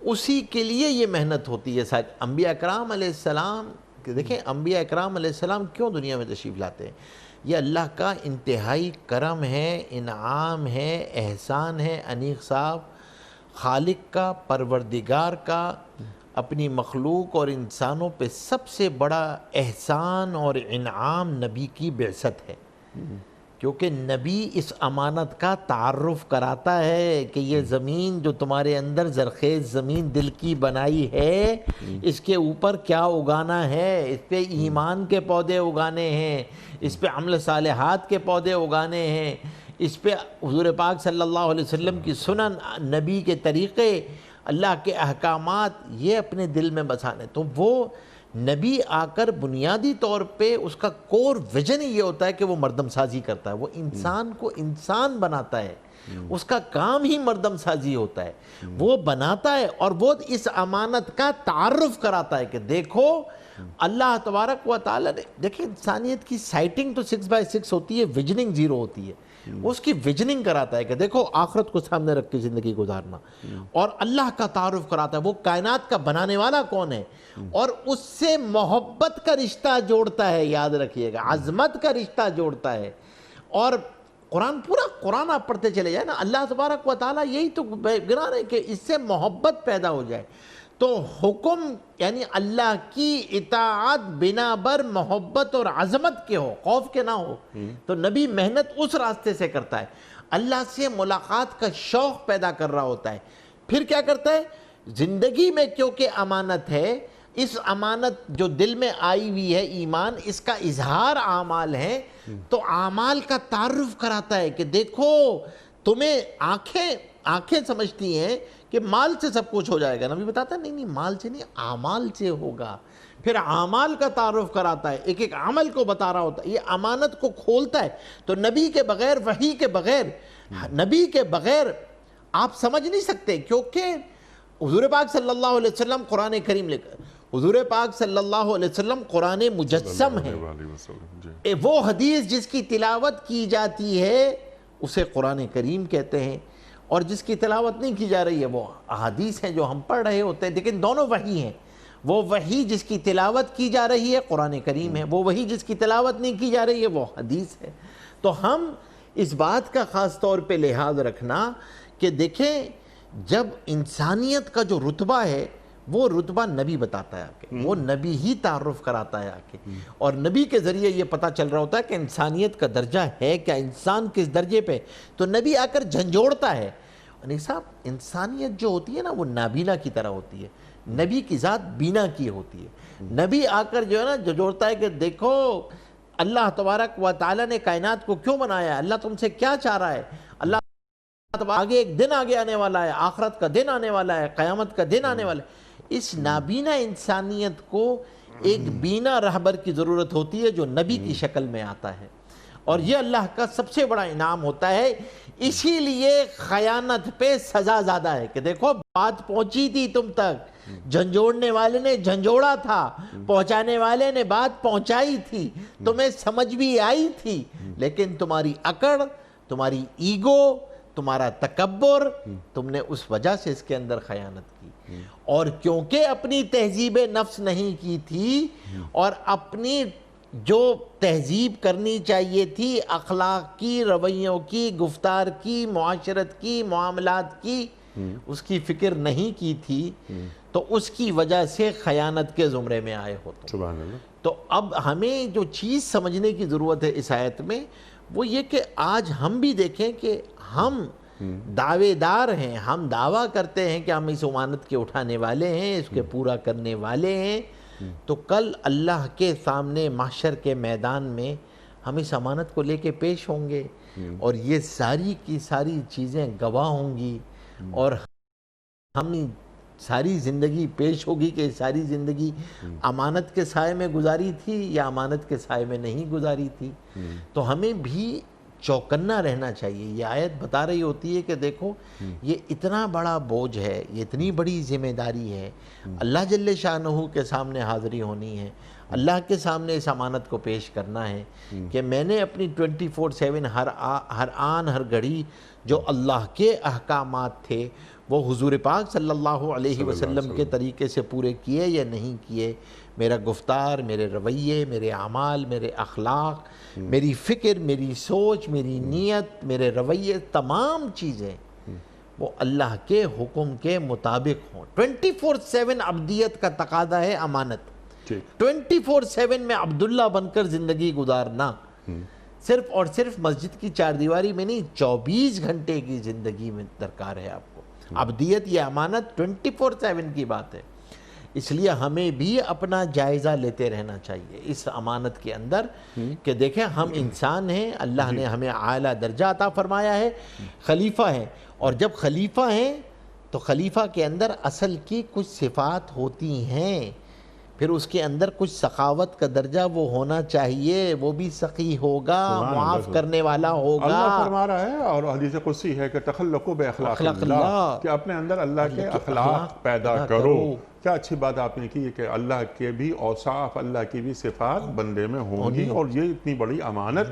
اسی کے لیے یہ محنت ہوتی ہے. انبیاء اکرام علیہ السلام دیکھیں, انبیاء اکرام علیہ السلام کیوں دنیا میں تشریف لاتے ہیں؟ یہ اللہ کا انتہائی کرم ہے, انعام ہے, احسان ہے. انیق صاحب خالق کا, پروردگار کا اپنی مخلوق اور انسانوں پہ سب سے بڑا احسان اور انعام نبی کی بعثت ہے. کیونکہ نبی اس امانت کا تعارف کراتا ہے کہ یہ زمین جو تمہارے اندر زرخیز زمین دل کی بنائی ہے, اس کے اوپر کیا اگانا ہے. اس پہ ایمان کے پودے اگانے ہیں, اس پہ عمل صالحات کے پودے اگانے ہیں, اس پہ حضور پاک صلی اللہ علیہ وسلم کی سنن, نبی کے طریقے, اللہ کے احکامات یہ اپنے دل میں بسانے. تو وہ نبی آ کر بنیادی طور پہ اس کا کور ویژن ہی یہ ہوتا ہے کہ وہ مردم سازی کرتا ہے, وہ انسان کو انسان بناتا ہے, اس کا کام ہی مردم سازی ہوتا ہے. وہ بناتا ہے اور وہ اس امانت کا تعارف کراتا ہے کہ دیکھو اللہ تبارک و تعالی نے, دیکھیں انسانیت کی سائٹنگ تو 6x6 ہوتی ہے, ویژننگ 0 ہوتی ہے. وہ اس کی ویژننگ کراتا ہے کہ دیکھو آخرت کو سامنے رکھ کے زندگی گزارنا, اور اللہ کا تعارف کراتا ہے وہ کائنات کا بنانے والا کون ہے, اور اس سے محبت کا رشتہ جوڑتا ہے. یاد رکھیے گا, عظمت کا رشتہ جوڑتا ہے. اور پورا قرآن آپ پڑھتے چلے جائیں نا, اللہ تبارک و تعالیٰ یہی تو گنا رہے کہ اس سے محبت پیدا ہو جائے. تو حکم یعنی اللہ کی اطاعت بنا بر محبت اور عظمت کے ہو, خوف کے نہ ہو. تو نبی محنت اس راستے سے کرتا ہے, اللہ سے ملاقات کا شوق پیدا کر رہا ہوتا ہے. پھر کیا کرتا ہے, زندگی میں کیونکہ امانت ہے, اس امانت جو دل میں آئی ہوئی ہے ایمان, اس کا اظہار اعمال ہے, تو اعمال کا تعارف کراتا ہے کہ دیکھو تمہیں آنکھیں سمجھتی ہیں کہ مال سے سب کچھ ہو جائے گا. نبی بتاتا ہے نہیں مال سے نہیں, اعمال سے ہوگا. پھر اعمال کا تعارف کراتا ہے, ایک ایک عمل کو بتا رہا ہوتا ہے, یہ امانت کو کھولتا ہے. تو نبی کے بغیر, وحی کے بغیر, نبی کے بغیر آپ سمجھ نہیں سکتے. کیونکہ حضور پاک صلی اللہ علیہ وسلم قرآن کریم لے کر, حضور پاک صلی اللہ علیہ وسلم قرآن مجسم ہے. وہ حدیث جس کی تلاوت کی جاتی ہے اسے قرآن کریم کہتے ہیں, اور جس کی تلاوت نہیں کی جا رہی ہے وہ احادیث ہیں جو ہم پڑھ رہے ہوتے ہیں. لیکن دونوں وحی ہیں. وہ وحی جس کی تلاوت کی جا رہی ہے قرآن کریم ہے, وہ وحی جس کی تلاوت نہیں کی جا رہی ہے وہ حدیث ہے. تو ہم اس بات کا خاص طور پہ لحاظ رکھنا کہ دیکھیں جب انسانیت کا جو رتبہ ہے وہ رتبہ نبی بتاتا ہے آ کے, وہ نبی ہی تعارف کراتا ہے آ کے, اور نبی کے ذریعے یہ پتہ چل رہا ہوتا ہے کہ انسانیت کا درجہ ہے کیا, انسان کس درجے پہ. تو نبی آ کر جھنجھوڑتا ہے. نہیں صاحب, انسانیت جو ہوتی ہے نا وہ نابینا کی طرح ہوتی ہے, نبی کی ذات بینا کی ہوتی ہے. نبی آ کر جو ہے نا جھنجھوڑتا ہے کہ دیکھو اللہ تبارک و تعالی نے کائنات کو کیوں بنایا ہے, اللہ تم سے کیا چاہ رہا ہے, اللہ آگے ایک دن آگے آنے والا ہے، آخرت کا دن آنے والا ہے، قیامت کا دن آنے والا ہے۔ اس نابینا انسانیت کو ایک بینا رہبر کی ضرورت ہوتی ہے جو نبی کی شکل میں آتا ہے، اور یہ اللہ کا سب سے بڑا انعام ہوتا ہے۔ اسی لیے خیانت پہ سزا زیادہ ہے کہ دیکھو بات پہنچی تھی تم تک، جھنجھوڑنے والے نے جھنجھوڑا تھا، پہنچانے والے نے بات پہنچائی تھی، تمہیں سمجھ بھی آئی تھی، لیکن تمہاری اکڑ، تمہاری ایگو، تمہارا تکبر، تم نے اس وجہ سے اس کے اندر خیانت کی۔ اور کیونکہ اپنی تہذیب نفس نہیں کی تھی، اور اپنی جو تہذیب کرنی چاہیے تھی اخلاق کی، رویوں کی، گفتار کی، معاشرت کی، معاملات کی، اس کی فکر نہیں کی تھی، تو اس کی وجہ سے خیانت کے زمرے میں آئے ہو تم۔ سبحان اللہ۔ تو اب ہمیں جو چیز سمجھنے کی ضرورت ہے اس آیت میں، وہ یہ کہ آج ہم بھی دیکھیں کہ ہم دعوے دار ہیں، ہم دعویٰ کرتے ہیں کہ ہم اس امانت کے اٹھانے والے ہیں، اس کے پورا کرنے والے ہیں، تو کل اللہ کے سامنے محشر کے میدان میں ہم اس امانت کو لے کے پیش ہوں گے، اور یہ ساری کی ساری چیزیں گواہ ہوں گی، اور ہم ساری زندگی پیش ہوگی کہ ساری زندگی امانت کے سائے میں گزاری تھی یا امانت کے سائے میں نہیں گزاری تھی۔ تو ہمیں بھی چوکنا رہنا چاہیے۔ یہ آیت بتا رہی ہوتی ہے کہ دیکھو یہ اتنا بڑا بوجھ ہے، یہ اتنی بڑی ذمہ داری ہے، اللہ جل شانہ کے سامنے حاضری ہونی ہے، اللہ کے سامنے اس امانت کو پیش کرنا ہے کہ میں نے اپنی 24/7 ہر آن ہر گھڑی جو اللہ کے احکامات تھے وہ حضور پاک صلی اللہ علیہ وسلم کے طریقے سے پورے کیے یا نہیں کیے، میرا گفتار، میرے رویے، میرے اعمال، میرے اخلاق، میری فکر، میری سوچ، میری نیت، میرے رویے، تمام چیزیں وہ اللہ کے حکم کے مطابق ہوں۔ 24/7 عبدیت کا تقاضا ہے امانت۔ 24/7 میں عبداللہ بن کر زندگی گزارنا صرف اور صرف مسجد کی چار دیواری میں نہیں، 24 گھنٹے کی زندگی میں درکار ہے آپ کو۔ عبدیت یہ امانت 24/7 کی بات ہے۔ اس لیے ہمیں بھی اپنا جائزہ لیتے رہنا چاہیے اس امانت کے اندر کہ دیکھیں ہم انسان ہیں، اللہ نے ہمیں اعلیٰ درجہ عطا فرمایا ہے، خلیفہ ہیں، اور جب خلیفہ ہیں تو خلیفہ کے اندر اصل کی کچھ صفات ہوتی ہیں، پھر اس کے اندر کچھ سخاوت کا درجہ وہ ہونا چاہیے، وہ بھی سخی ہوگا، معاف کرنے والا ہوگا۔ اللہ فرما رہا ہے، اور حدیث قدسی ہے کہ تخلقوا باخلاق اللہ، کہ اپنے اندر اللہ کے اخلاق پیدا کرو۔ کیا اچھی بات آپ نے کی کہ اللہ کے بھی اوصاف، اللہ کی بھی صفات بندے میں ہوں گی، اور یہ اتنی بڑی امانت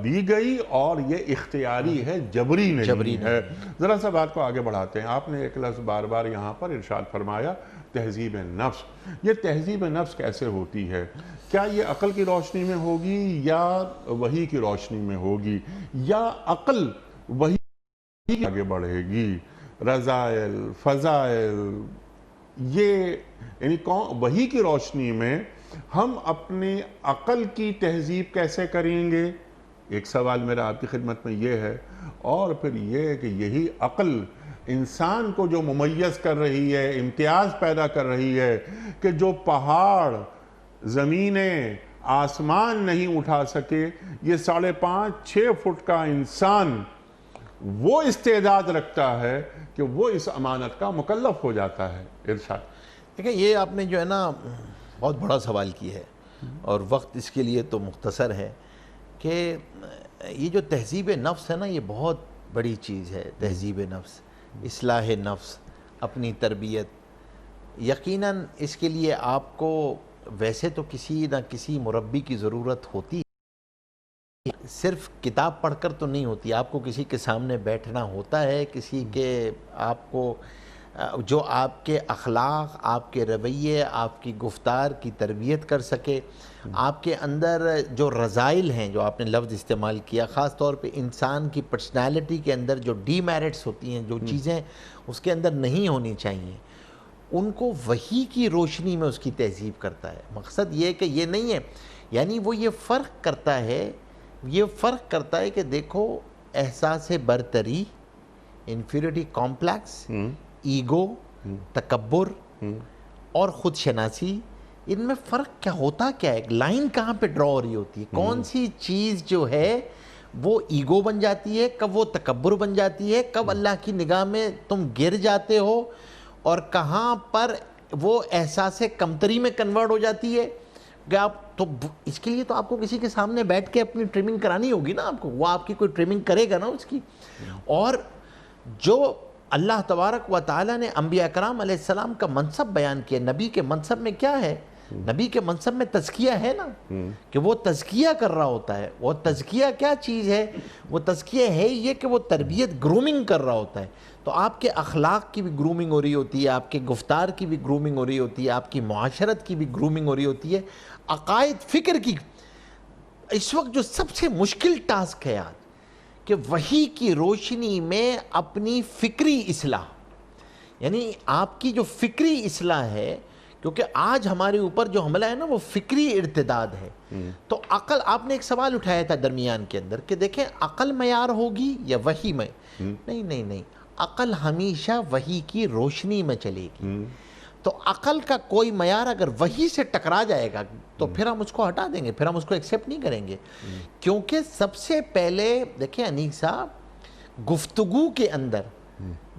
دی گئی، اور یہ اختیاری ہے، جبری نہیں ہے۔ ذرا سا بات کو آگے بڑھاتے ہیں۔ آپ نے ایک لفظ بار بار یہاں پر ارشاد فرمایا، تہذیب نفس۔ یہ تہذیب نفس کیسے ہوتی ہے؟ کیا یہ عقل کی روشنی میں ہوگی یا وحی کی روشنی میں ہوگی، یا عقل وحی آگے بڑھے گی؟ رضائل، فضائل، یہ یعنی وحی کی روشنی میں ہم اپنی عقل کی تہذیب کیسے کریں گے؟ ایک سوال میرا آپ کی خدمت میں یہ ہے، اور پھر یہ کہ یہی عقل انسان کو جو ممیز کر رہی ہے، امتیاز پیدا کر رہی ہے کہ جو پہاڑ، زمینیں، آسمان نہیں اٹھا سکے، یہ 5.5-6 فٹ کا انسان وہ استعداد رکھتا ہے کہ وہ اس امانت کا مکلف ہو جاتا ہے۔ ارشاد۔ دیکھیں یہ آپ نے جو ہے نا بہت بڑا سوال کی ہے، اور وقت اس کے لیے تو مختصر ہے کہ یہ جو تہذیب نفس ہے نا، یہ بہت بڑی چیز ہے۔ تہذیب نفس، اصلاح نفس، اپنی تربیت، یقیناً اس کے لیے آپ کو ویسے تو کسی نہ کسی مربی کی ضرورت ہوتی ہے، صرف کتاب پڑھ کر تو نہیں ہوتی، آپ کو کسی کے سامنے بیٹھنا ہوتا ہے، کسی کے آپ کو جو آپ کے اخلاق، آپ کے رویے، آپ کی گفتار کی تربیت کر سکے، آپ کے اندر جو رذائل ہیں، جو آپ نے لفظ استعمال کیا، خاص طور پہ انسان کی پرسنالٹی کے اندر جو ڈی میرٹس ہوتی ہیں، جو چیزیں اس کے اندر نہیں ہونی چاہیے، ان کو وحی کی روشنی میں اس کی تہذیب کرتا ہے۔ مقصد یہ کہ یہ نہیں ہے، یعنی وہ یہ فرق کرتا ہے کہ دیکھو احساس برتری، انفیریٹی کمپلیکس، ایگو، تکبر اور خود شناسی، ان میں فرق کیا ہوتا، کیا ہے؟ لائن کہاں پہ ڈرا ہو رہی ہوتی ہے؟ کون سی چیز جو ہے وہ ایگو بن جاتی ہے، کب وہ تکبر بن جاتی ہے، کب اللہ کی نگاہ میں تم گر جاتے ہو، اور کہاں پر وہ احساس کمتری میں کنورٹ ہو جاتی ہے کہ آپ تو اس کے لیے تو آپ کو کسی کے سامنے بیٹھ کے اپنی ٹریمنگ کرانی ہوگی نا، آپ کو وہ آپ کی کوئی ٹریمنگ کرے گا نا اس کی. اور جو اللہ تبارک و تعالیٰ نے انبیاء اکرام علیہ السلام کا منصب بیان کیا، نبی کے منصب میں کیا ہے؟ نبی کے منصب میں تزکیہ ہے نا، کہ وہ تزکیہ کر رہا ہوتا ہے. وہ تزکیہ کیا چیز ہے؟ وہ تزکیہ ہے یہ کہ وہ تربیت، گرومنگ کر رہا ہوتا ہے. تو آپ کے اخلاق کی بھی گرومنگ ہو رہی ہوتی ہے، آپ کے گفتار کی بھی گرومنگ ہو رہی ہوتی ہے، آپ کی معاشرت کی بھی گرومنگ ہو رہی ہوتی ہے، عقائد، فکر کی. اس وقت جو سب سے مشکل ٹاسک ہے آج، کہ وحی کی روشنی میں اپنی فکری اصلاح، یعنی آپ کی جو فکری اصلاح ہے، کیونکہ آج ہمارے اوپر جو حملہ ہے نا وہ فکری ارتداد ہے. تو عقل، آپ نے ایک سوال اٹھایا تھا درمیان کے اندر کہ دیکھیں عقل معیار ہوگی یا وحی میں؟ نہیں نہیں نہیں، عقل ہمیشہ وحی کی روشنی میں چلے گی. تو عقل کا کوئی معیار اگر وحی سے ٹکرا جائے گا تو پھر ہم اس کو ہٹا دیں گے، پھر ہم اس کو ایکسیپٹ نہیں کریں گے. کیونکہ سب سے پہلے دیکھیں انیق صاحب، گفتگو کے اندر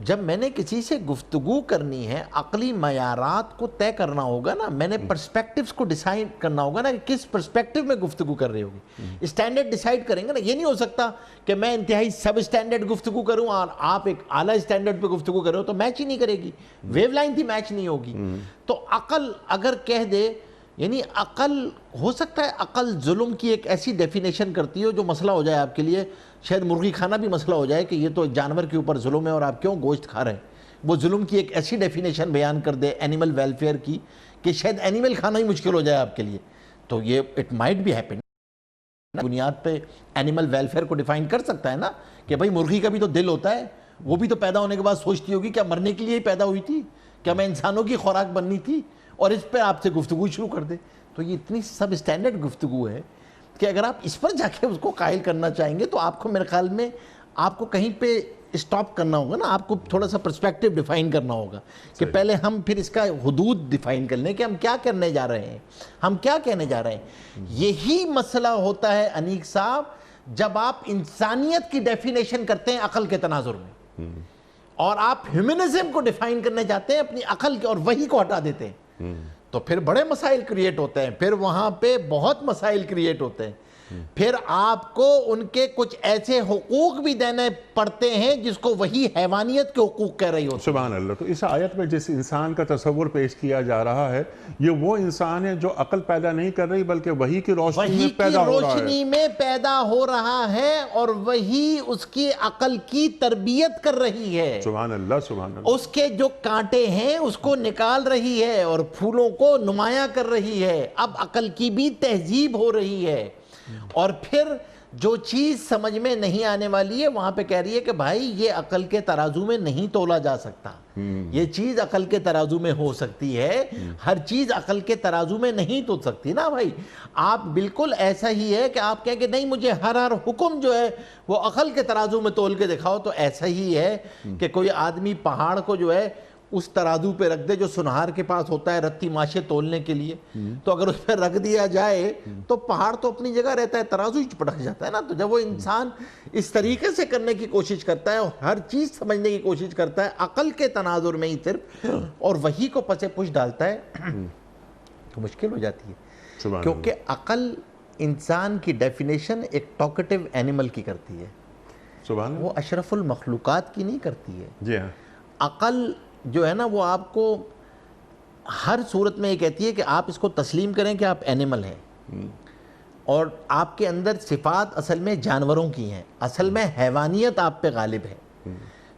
جب میں نے کسی سے گفتگو کرنی ہے، عقلی معیارات کو طے کرنا ہوگا نا، میں نے پرسپیکٹیوز کو ڈیسائیڈ کرنا ہوگا نا کہ کس پرسپیکٹیو میں گفتگو کر رہی ہوگی. اسٹینڈرڈ ڈیسائیڈ کریں گے نا. یہ نہیں ہو سکتا کہ میں انتہائی سب اسٹینڈرڈ گفتگو کروں اور آپ ایک اعلیٰ اسٹینڈرڈ پہ گفتگو کرو تو میچ ہی نہیں کرے گی، ویو لائن تھی میچ نہیں ہوگی. تو عقل اگر کہہ دے، یعنی عقل ہو سکتا ہے عقل ظلم کی ایک ایسی ڈیفینیشن کرتی ہو جو مسئلہ ہو جائے آپ کے لیے، شاید مرغی کھانا بھی مسئلہ ہو جائے کہ یہ تو جانور کے اوپر ظلم ہے اور آپ کیوں گوشت کھا رہے ہیں. وہ ظلم کی ایک ایسی ڈیفینیشن بیان کر دے اینیمل ویلفیئر کی کہ شاید اینیمل کھانا ہی مشکل ہو جائے آپ کے لیے. تو یہ اٹ مائٹ بی ہیپن، بنیاد پہ اینیمل ویلفیئر کو ڈیفائن کر سکتا ہے نا کہ بھائی مرغی کا بھی تو دل ہوتا ہے، وہ بھی تو پیدا ہونے کے بعد سوچتی ہوگی کیا مرنے کے لیے ہی پیدا ہوئی تھی، کیا میں انسانوں کی خوراک بننی تھی، اور اس پہ آپ سے گفتگو شروع کر دے. تو یہ اتنی سب اسٹینڈرڈ گفتگو ہے کہ اگر آپ اس پر جا کے اس کو قائل کرنا چاہیں گے تو آپ کو میرے خیال میں آپ کو کہیں پہ اسٹاپ کرنا ہوگا نا، آپ کو تھوڑا سا پرسپیکٹیو ڈیفائن کرنا ہوگا کہ پہلے ہم پھر اس کا حدود ڈیفائن کر لیں کہ ہم کیا کرنے جا رہے ہیں، ہم کیا کہنے جا رہے ہیں. یہی مسئلہ ہوتا ہے انیق صاحب جب آپ انسانیت کی ڈیفینیشن کرتے ہیں عقل کے تناظر میں، اور آپ ہیومنزم کو ڈیفائن کرنے جاتے ہیں اپنی عقل کے، اور وہی کو ہٹا دیتے ہیں. تو پھر بڑے مسائل کریٹ ہوتے ہیں، پھر وہاں پہ بہت مسائل کریٹ ہوتے ہیں. پھر آپ کو ان کے کچھ ایسے حقوق بھی دینے پڑتے ہیں جس کو وہی حیوانیت کے حقوق کہہ رہی ہوتی ہے. سبحان اللہ. تو اس آیت میں جس انسان کا تصور پیش کیا جا رہا ہے، یہ وہ انسان ہے جو عقل پیدا نہیں کر رہی بلکہ وحی کی روشنی میں پیدا ہو رہا ہے، روشنی میں پیدا ہو رہا ہے، اور وہی اس کی عقل کی تربیت کر رہی ہے. سبحان اللہ سبحان اللہ. اس کے جو کانٹے ہیں اس کو نکال رہی ہے اور پھولوں کو نمایاں کر رہی ہے. اب عقل کی بھی تہذیب ہو رہی ہے، اور پھر جو چیز سمجھ میں نہیں آنے والی ہے وہاں پہ کہہ رہی ہے کہ بھائی یہ عقل کے ترازو میں نہیں تولا جا سکتا، یہ چیز عقل کے ترازو میں ہو سکتی ہے، ہر چیز عقل کے ترازو میں نہیں تو سکتی نا بھائی. آپ بالکل ایسا ہی ہے کہ آپ کہیں کہ نہیں مجھے ہر حکم جو ہے وہ عقل کے ترازو میں تول کے دکھاؤ. تو ایسا ہی ہے کہ کوئی آدمی پہاڑ کو جو ہے اس ترازو پہ رکھ دے جو سنہار کے پاس ہوتا ہے رتی ماشے تولنے کے لیے، تو اگر اس پہ رکھ دیا جائے تو پہاڑ تو اپنی جگہ رہتا ہے، ترازو ہی پٹک جاتا ہے نا. تو جب وہ انسان اس طریقے سے کرنے کی کوشش کرتا ہے اور ہر چیز سمجھنے کی کوشش کرتا ہے عقل کے تناظر میں ہی صرف، اور وہی کو پس پش ڈالتا ہے تو مشکل ہو جاتی ہے. کیونکہ عقل انسان کی ڈیفینیشن ایک ٹاکٹیو اینیمل کی کرتی ہے، وہ اشرف المخلوقات کی نہیں کرتی ہے. جی ہاں. عقل جو ہے نا وہ آپ کو ہر صورت میں یہ کہتی ہے کہ آپ اس کو تسلیم کریں کہ آپ اینیمل ہیں، اور آپ کے اندر صفات اصل میں جانوروں کی ہیں، اصل میں حیوانیت آپ پہ غالب ہے.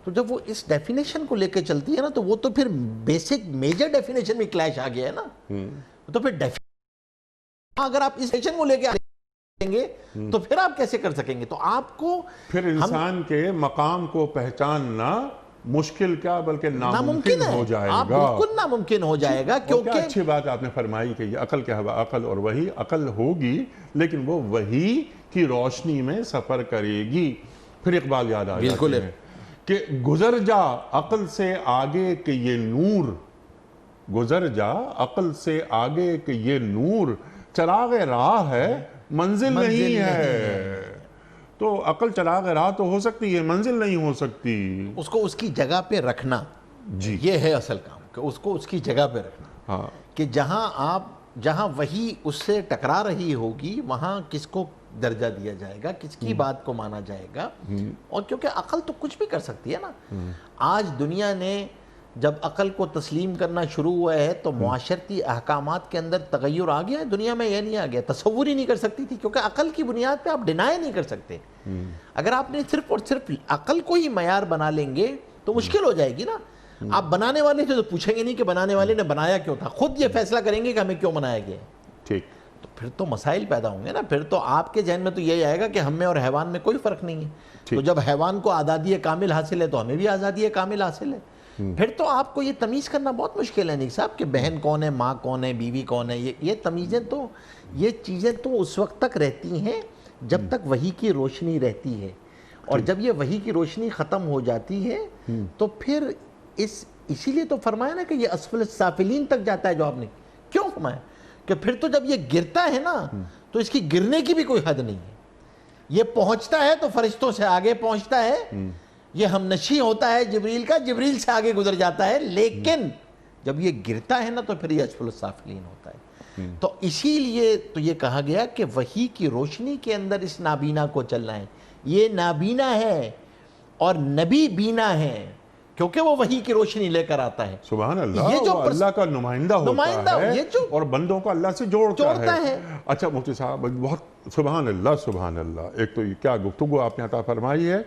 تو جب وہ اس ڈیفینیشن کو لے کے چلتی ہے نا تو وہ تو پھر بیسک میجر ڈیفینیشن میں کلیش آ گیا ہے نا. تو پھر اگر آپ اس ڈیفینیشن کو لے کے آئیں گے تو پھر آپ کیسے کر سکیں گے؟ تو آپ کو پھر انسان کے مقام کو پہچاننا مشکل کیا بلکہ ناممکن ہو جائے گا. بالکل ناممکن ہو جائے گا. کیونکہ اچھی بات آپ نے فرمائی کہ یہ عقل کے ہوا عقل، اور وہی عقل ہوگی لیکن وہ وہی کی روشنی میں سفر کرے گی. پھر اقبال یاد آ جاتے ہیں کہ گزر جا عقل سے آگے کہ یہ نور، گزر جا عقل سے آگے کہ یہ نور، چراغ راہ ہے منزل نہیں ہے. تو عقل چراغ راہ تو ہو سکتی ہے، منزل نہیں ہو سکتی. اس کو اس کی جگہ پہ رکھنا، جی یہ ہے اصل کام، کہ اس کو اس کی جگہ پہ رکھنا. ہاں کہ جہاں وہی اس سے ٹکرا رہی ہوگی وہاں کس کو درجہ دیا جائے گا، کس کی بات کو مانا جائے گا. اور کیونکہ عقل تو کچھ بھی کر سکتی ہے نا. آج دنیا نے جب عقل کو تسلیم کرنا شروع ہوا ہے تو معاشرتی احکامات کے اندر تغیر آ گیا ہے. دنیا میں یہ نہیں آ گیا، تصور ہی نہیں کر سکتی تھی، کیونکہ عقل کی بنیاد پہ آپ ڈینائی نہیں کر سکتے. اگر آپ نے صرف اور صرف عقل کو ہی معیار بنا لیں گے تو مشکل ہو جائے گی نا. آپ بنانے والے سے تو پوچھیں گے نہیں کہ بنانے والے نے بنایا کیوں تھا، خود یہ فیصلہ کریں گے کہ ہمیں کیوں بنایا گیا ہے. ٹھیک. تو پھر تو مسائل پیدا ہوں گے نا. پھر تو آپ کے ذہن میں تو یہی آئے گا کہ ہم میں اور حیوان میں کوئی فرق نہیں ہے. تو جب حیوان کو آزادی کامل حاصل ہے تو ہمیں بھی آزادی کامل حاصل ہے. پھر تو آپ کو یہ تمیز کرنا بہت مشکل ہے نیک صاحب کہ بہن کون ہے، ماں کون ہے، بیوی کون ہے. یہ تمیزیں تو، یہ چیزیں تو اس وقت تک رہتی ہیں جب تک وحی کی روشنی رہتی ہے. اور جب یہ وحی کی روشنی ختم ہو جاتی ہے تو پھر اسی لیے تو فرمایا نا کہ یہ اسفل السافلین تک جاتا ہے. جو آپ نے کیوں فرمایا کہ پھر تو جب یہ گرتا ہے نا تو اس کی گرنے کی بھی کوئی حد نہیں ہے. یہ پہنچتا ہے تو فرشتوں سے آگے پہنچتا ہے، یہ ہم نشی ہوتا ہے جبریل کا، جبریل سے آگے گزر جاتا ہے. لیکن جب یہ گرتا ہے نا تو پھر یہ اسفل السافلین ہوتا ہے. تو اسی لیے تو یہ کہا گیا کہ وحی کی روشنی کے اندر اس نابینا کو چلنا ہے. یہ نابینا ہے اور نبی بینا ہے کیونکہ وہ وحی کی روشنی لے کر آتا ہے. سبحان اللہ. یہ جو وہ اللہ کا نمائندہ ہوتا ہے یہ جو اور بندوں کو اللہ سے جوڑتا ہے. اچھا مفتی صاحب، بہت سبحان اللہ سبحان اللہ. ایک تو یہ کیا گفتگو آپ نے عطا فرمائی ہے.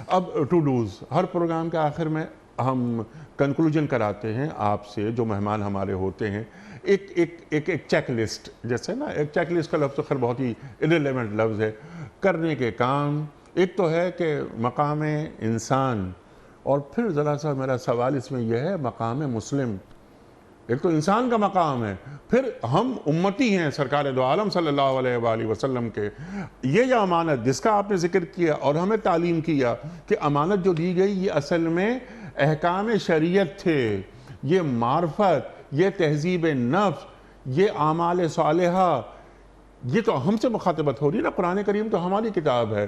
اب ٹو ڈوز، ہر پروگرام کے آخر میں ہم کنکلوژن کراتے ہیں آپ سے، جو مہمان ہمارے ہوتے ہیں، ایک چیک لسٹ. جیسے نا ایک چیک لسٹ کا لفظ خیر بہت ہی irrelevant لفظ ہے. کرنے کے کام ایک تو ہے کہ مقام انسان، اور پھر ذرا سا میرا سوال اس میں یہ ہے مقام مسلم. ایک تو انسان کا مقام ہے، پھر ہم امتی ہیں سرکار دو عالم صلی اللہ علیہ وآلہ وسلم کے. یہ امانت جس کا آپ نے ذکر کیا اور ہمیں تعلیم کیا کہ امانت جو دی گئی یہ اصل میں احکام شریعت تھے، یہ معرفت، یہ تہذیب نفس، یہ اعمال صالحہ، یہ تو ہم سے مخاطبت ہو رہی ہے نا. قرآن کریم تو ہماری کتاب ہے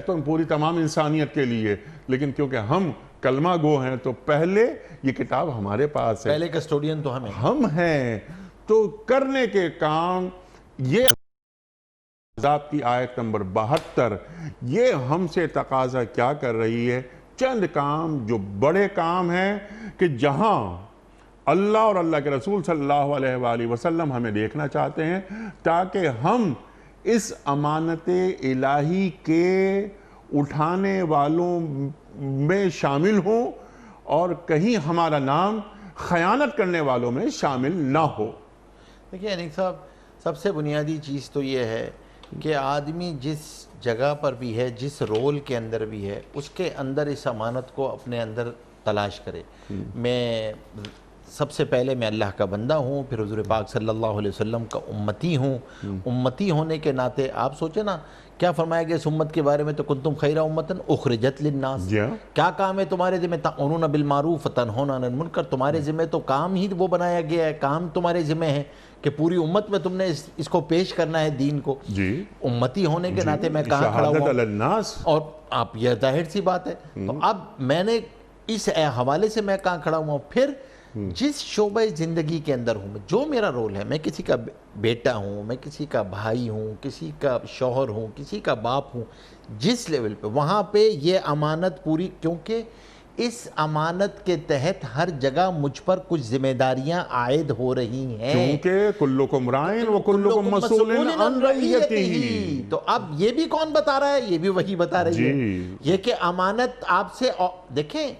تو پوری تمام انسانیت کے لیے، لیکن کیونکہ ہم کلمہ گو ہیں تو پہلے یہ کتاب ہمارے پاس ہے، پہلے کسٹوڈین تو ہم ہیں. تو کرنے کے کام، یہ عذاب کی آیت نمبر 72 یہ ہم سے تقاضا کیا کر رہی ہے؟ چند کام جو بڑے کام ہیں کہ جہاں اللہ اور اللہ کے رسول صلی اللہ علیہ وآلہ وسلم ہمیں دیکھنا چاہتے ہیں تاکہ ہم اس امانت الہی کے اٹھانے والوں میں شامل ہوں اور کہیں ہمارا نام خیانت کرنے والوں میں شامل نہ ہو. دیکھیے انیک صاحب، سب سے بنیادی چیز تو یہ ہے کہ آدمی جس جگہ پر بھی ہے، جس رول کے اندر بھی ہے، اس کے اندر اس امانت کو اپنے اندر تلاش کرے. میں سب سے پہلے میں اللہ کا بندہ ہوں، پھر حضور پاک صلی اللہ علیہ وسلم کا امتی ہوں. امتی ہونے کے ناطے آپ سوچیں نا کیا فرمایا گیا اس امت کے بارے میں، تو کنتم خیر امتن اخرجت للناس. کیا کام ہے تمہارے ذمہ؟ تأمرون بالمعروف وتنہون عن المنکر. تمہارے ذمہ تو کام ہی وہ بنایا گیا ہے، کام تمہارے ذمہ ہے کہ پوری امت میں تم نے اس کو پیش کرنا ہے دین کو. امتی ہونے کے ناطے میں کہاں کھڑا ہوا، اور آپ یہ ظاہر سی بات ہے. تو اب میں نے اس حوالے سے میں کہاں کھڑا ہوا، پھر جس شعبہ زندگی کے اندر ہوں، جو میرا رول ہے، میں کسی کا بیٹا ہوں، میں کسی کا بھائی ہوں، کسی کا شوہر ہوں، کسی کا باپ ہوں، جس لیول پہ وہاں پہ یہ امانت پوری، کیونکہ اس امانت کے تحت ہر جگہ مجھ پر کچھ ذمہ داریاں عائد ہو رہی ہیں، کیونکہ کلکم رائن و کلکم مسئول عن رعیتہ. تو اب یہ بھی کون بتا رہا ہے؟ یہ بھی وہی بتا رہی ہے. یہ کہ امانت آپ سے، دیکھیں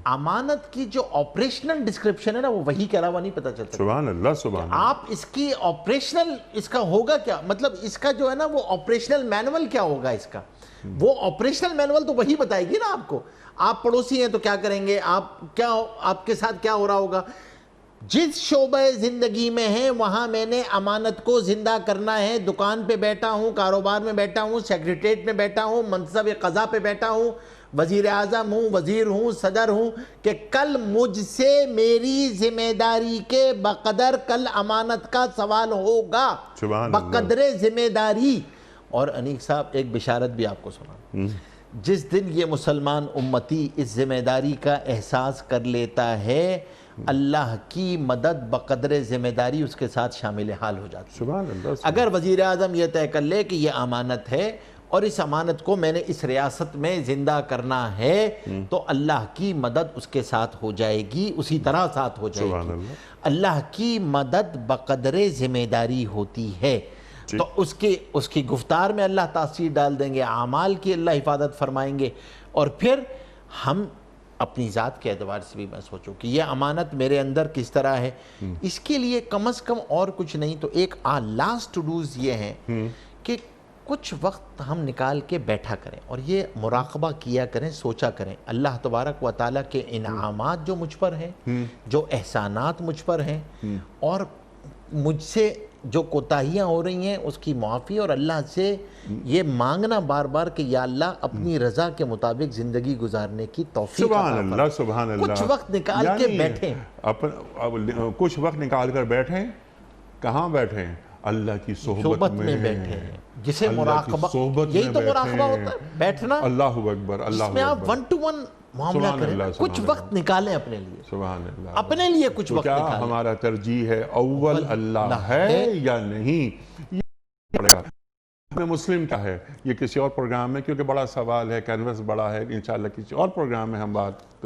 امانت کی جو آپریشنل ڈسکرپشن ہے نا وہ وحی کے علاوہ نہیں پتہ چلتا. سبحان اللہ سبحان اللہ. آپ اس کی آپریشنل، اس کا ہوگا کیا، مطلب اس کا جو ہے نا وہ آپریشنل مینول کیا ہوگا، اس کا وہ آپریشنل مینول تو وہی بتائے گی نا آپ کو. آپ پڑوسی ہیں تو کیا کریں گے، آپ کے ساتھ کیا ہو رہا ہوگا. جس شعبہ زندگی میں ہیں وہاں میں نے امانت کو زندہ کرنا ہے. دکان پہ بیٹھا ہوں، کاروبار میں بیٹھا ہوں، سیکریٹریٹ میں بیٹھا ہوں، منصب قضا پہ بیٹھا ہوں، وزیر اعظم ہوں، وزیر ہوں، صدر ہوں، کہ کل مجھ سے میری ذمہ داری کے بقدر کل امانت کا سوال ہوگا، بقدر ذمہ داری. اور انیق صاحب ایک بشارت بھی آپ کو سنا، جس دن یہ مسلمان امتی اس ذمہ داری کا احساس کر لیتا ہے، اللہ کی مدد بقدر ذمہ داری اس کے ساتھ شامل حال ہو جاتی ہے۔ سبحان اللہ۔ اگر وزیر اعظم یہ طے کر لے کہ یہ امانت ہے اور اس امانت کو میں نے اس ریاست میں زندہ کرنا ہے، تو اللہ کی مدد اس کے ساتھ ہو جائے گی، اسی طرح ساتھ ہو جائے سبحان گی۔ اللہ۔ اللہ کی مدد بقدر ذمہ داری ہوتی ہے، تو اس کی گفتار میں اللہ تاثیر ڈال دیں گے، اعمال کی اللہ حفاظت فرمائیں گے، اور پھر ہم اپنی ذات کے اعتبار سے بھی میں سوچوں کہ یہ امانت میرے اندر کس طرح ہے، اس کے لیے کم از کم اور کچھ نہیں تو ایک لاسٹ ٹو ڈوز یہ ہیں کہ کچھ وقت ہم نکال کے بیٹھا کریں اور یہ مراقبہ کیا کریں، سوچا کریں اللہ تبارک و تعالیٰ کے انعامات جو مجھ پر ہیں، جو احسانات مجھ پر ہیں، اور مجھ سے جو کوتاہیاں ہو رہی ہیں اس کی معافی، اور اللہ سے یہ مانگنا بار بار کہ یا اللہ اپنی رضا کے مطابق زندگی گزارنے کی توفیق عطا سبحان فرما۔ اللہ، سبحان اللہ۔ کچھ وقت نکال کے بیٹھیں، کچھ وقت نکال کر بیٹھیں، کہاں بیٹھیں؟ اللہ کی صحبت میں بیٹھیں، جسے اللہ کی مراقبہ، صحبت یہی میں تو مراقبہ بیٹھیں۔ ہوتا ہے، بیٹھنا، اللہ اکبر، اللہ اس میں آپ اکبر۔ 1 to 1 معاملہ سبحان کریں، اللہ، کچھ سبحان وقت نکالیں اپنے لیے، سبحان اللہ۔ اپنے لیے کچھ تو وقت کیا نکالیں۔ ہمارا ترجیح ہے اول اللہ ہے یا نہیں؟ یہ مسلم کا ہے، یہ کسی اور پروگرام میں، کیونکہ بڑا سوال ہے، کینوس بڑا ہے، انشاءاللہ کسی اور پروگرام میں ہم بات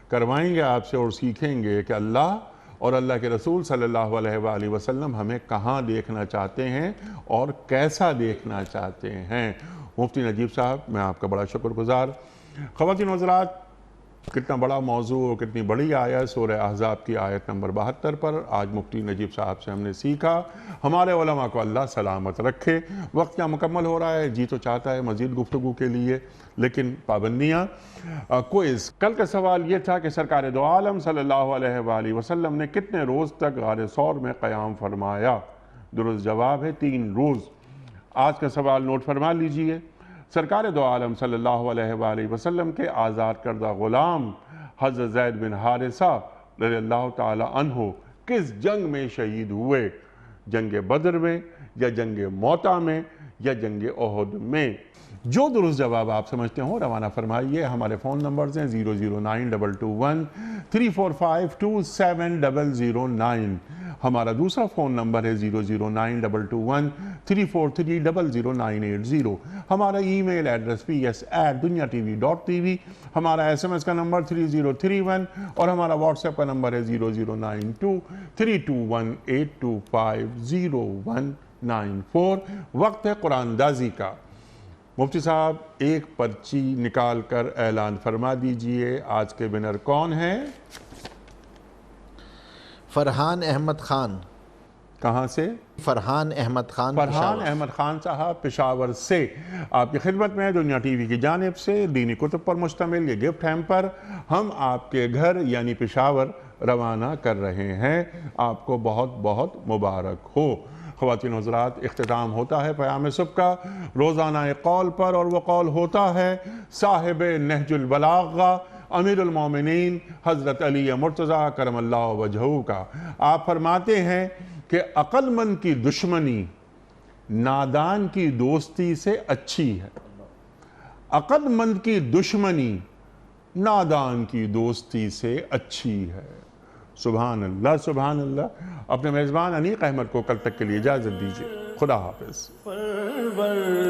کروائیں گے آپ سے اور سیکھیں گے کہ اللہ اور اللہ کے رسول صلی اللہ علیہ وآلہ وسلم ہمیں کہاں دیکھنا چاہتے ہیں اور کیسا دیکھنا چاہتے ہیں۔ مفتی نجیب صاحب، میں آپ کا بڑا شکر گزار۔ خواتین و حضرات، کتنا بڑا موضوع اور کتنی بڑی آیت، سورہ احزاب کی آیت نمبر 72 پر آج مفتی نجیب صاحب سے ہم نے سیکھا۔ ہمارے علماء کو اللہ سلامت رکھے۔ وقت کیا مکمل ہو رہا ہے، جی تو چاہتا ہے مزید گفتگو کے لیے، لیکن پابندیاں۔ کوئز، کل کا سوال یہ تھا کہ سرکار دو عالم صلی اللہ علیہ وآلہ وسلم نے کتنے روز تک غار ثور میں قیام فرمایا؟ درست جواب ہے 3 روز۔ آج کا سوال نوٹ فرما لیجئے۔ سرکار دو عالم صلی اللہ علیہ وآلہ وسلم کے آزاد کردہ غلام حضرت زید بن حارثہ رضی اللہ تعالی عنہ کس جنگ میں شہید ہوئے؟ جنگ بدر میں، یا جنگ موتا میں، یا جنگ احد میں؟ جو درست جواب آپ سمجھتے ہوں روانہ فرمائیے۔ ہمارے فون نمبرز ہیں 00922 345 27009۔ ہمارا دوسرا فون نمبر ہے 00922 343 00980۔ ہمارا ای میل ایڈریس ps@dunyatv.tv۔ ہمارا SMS کا نمبر 3031، اور ہمارا واٹس ایپ کا نمبر ہے 0092 321 825 0194۔ وقت ہے قرآن دازی کا۔ مفتی صاحب ایک پرچی نکال کر اعلان فرما دیجئے، آج کے ونر کون ہیں؟ فرحان احمد خان۔ کہاں سے؟ فرحان احمد خان، فرحان احمد خان صاحب پشاور سے آپ کی خدمت میں دنیا ٹی وی کی جانب سے دینی کتب پر مشتمل یہ گفٹ ہیمپر ہم آپ کے گھر یعنی پشاور روانہ کر رہے ہیں۔ آپ کو بہت بہت مبارک ہو۔ خواتین حضرات، اختتام ہوتا ہے پیام صبح کا روزانہ قول پر، اور وہ قول ہوتا ہے صاحب نہج البلاغہ امیر المومنین حضرت علی مرتضیٰ کرم اللہ وجہہ کا۔ آپ فرماتے ہیں کہ عقل مند کی دشمنی نادان کی دوستی سے اچھی ہے۔ عقل مند کی دشمنی نادان کی دوستی سے اچھی ہے۔ سبحان اللہ، سبحان اللہ۔ اپنے میزبان انیق احمد کو کل تک کے لیے اجازت دیجیے۔ خدا حافظ۔ پروردگار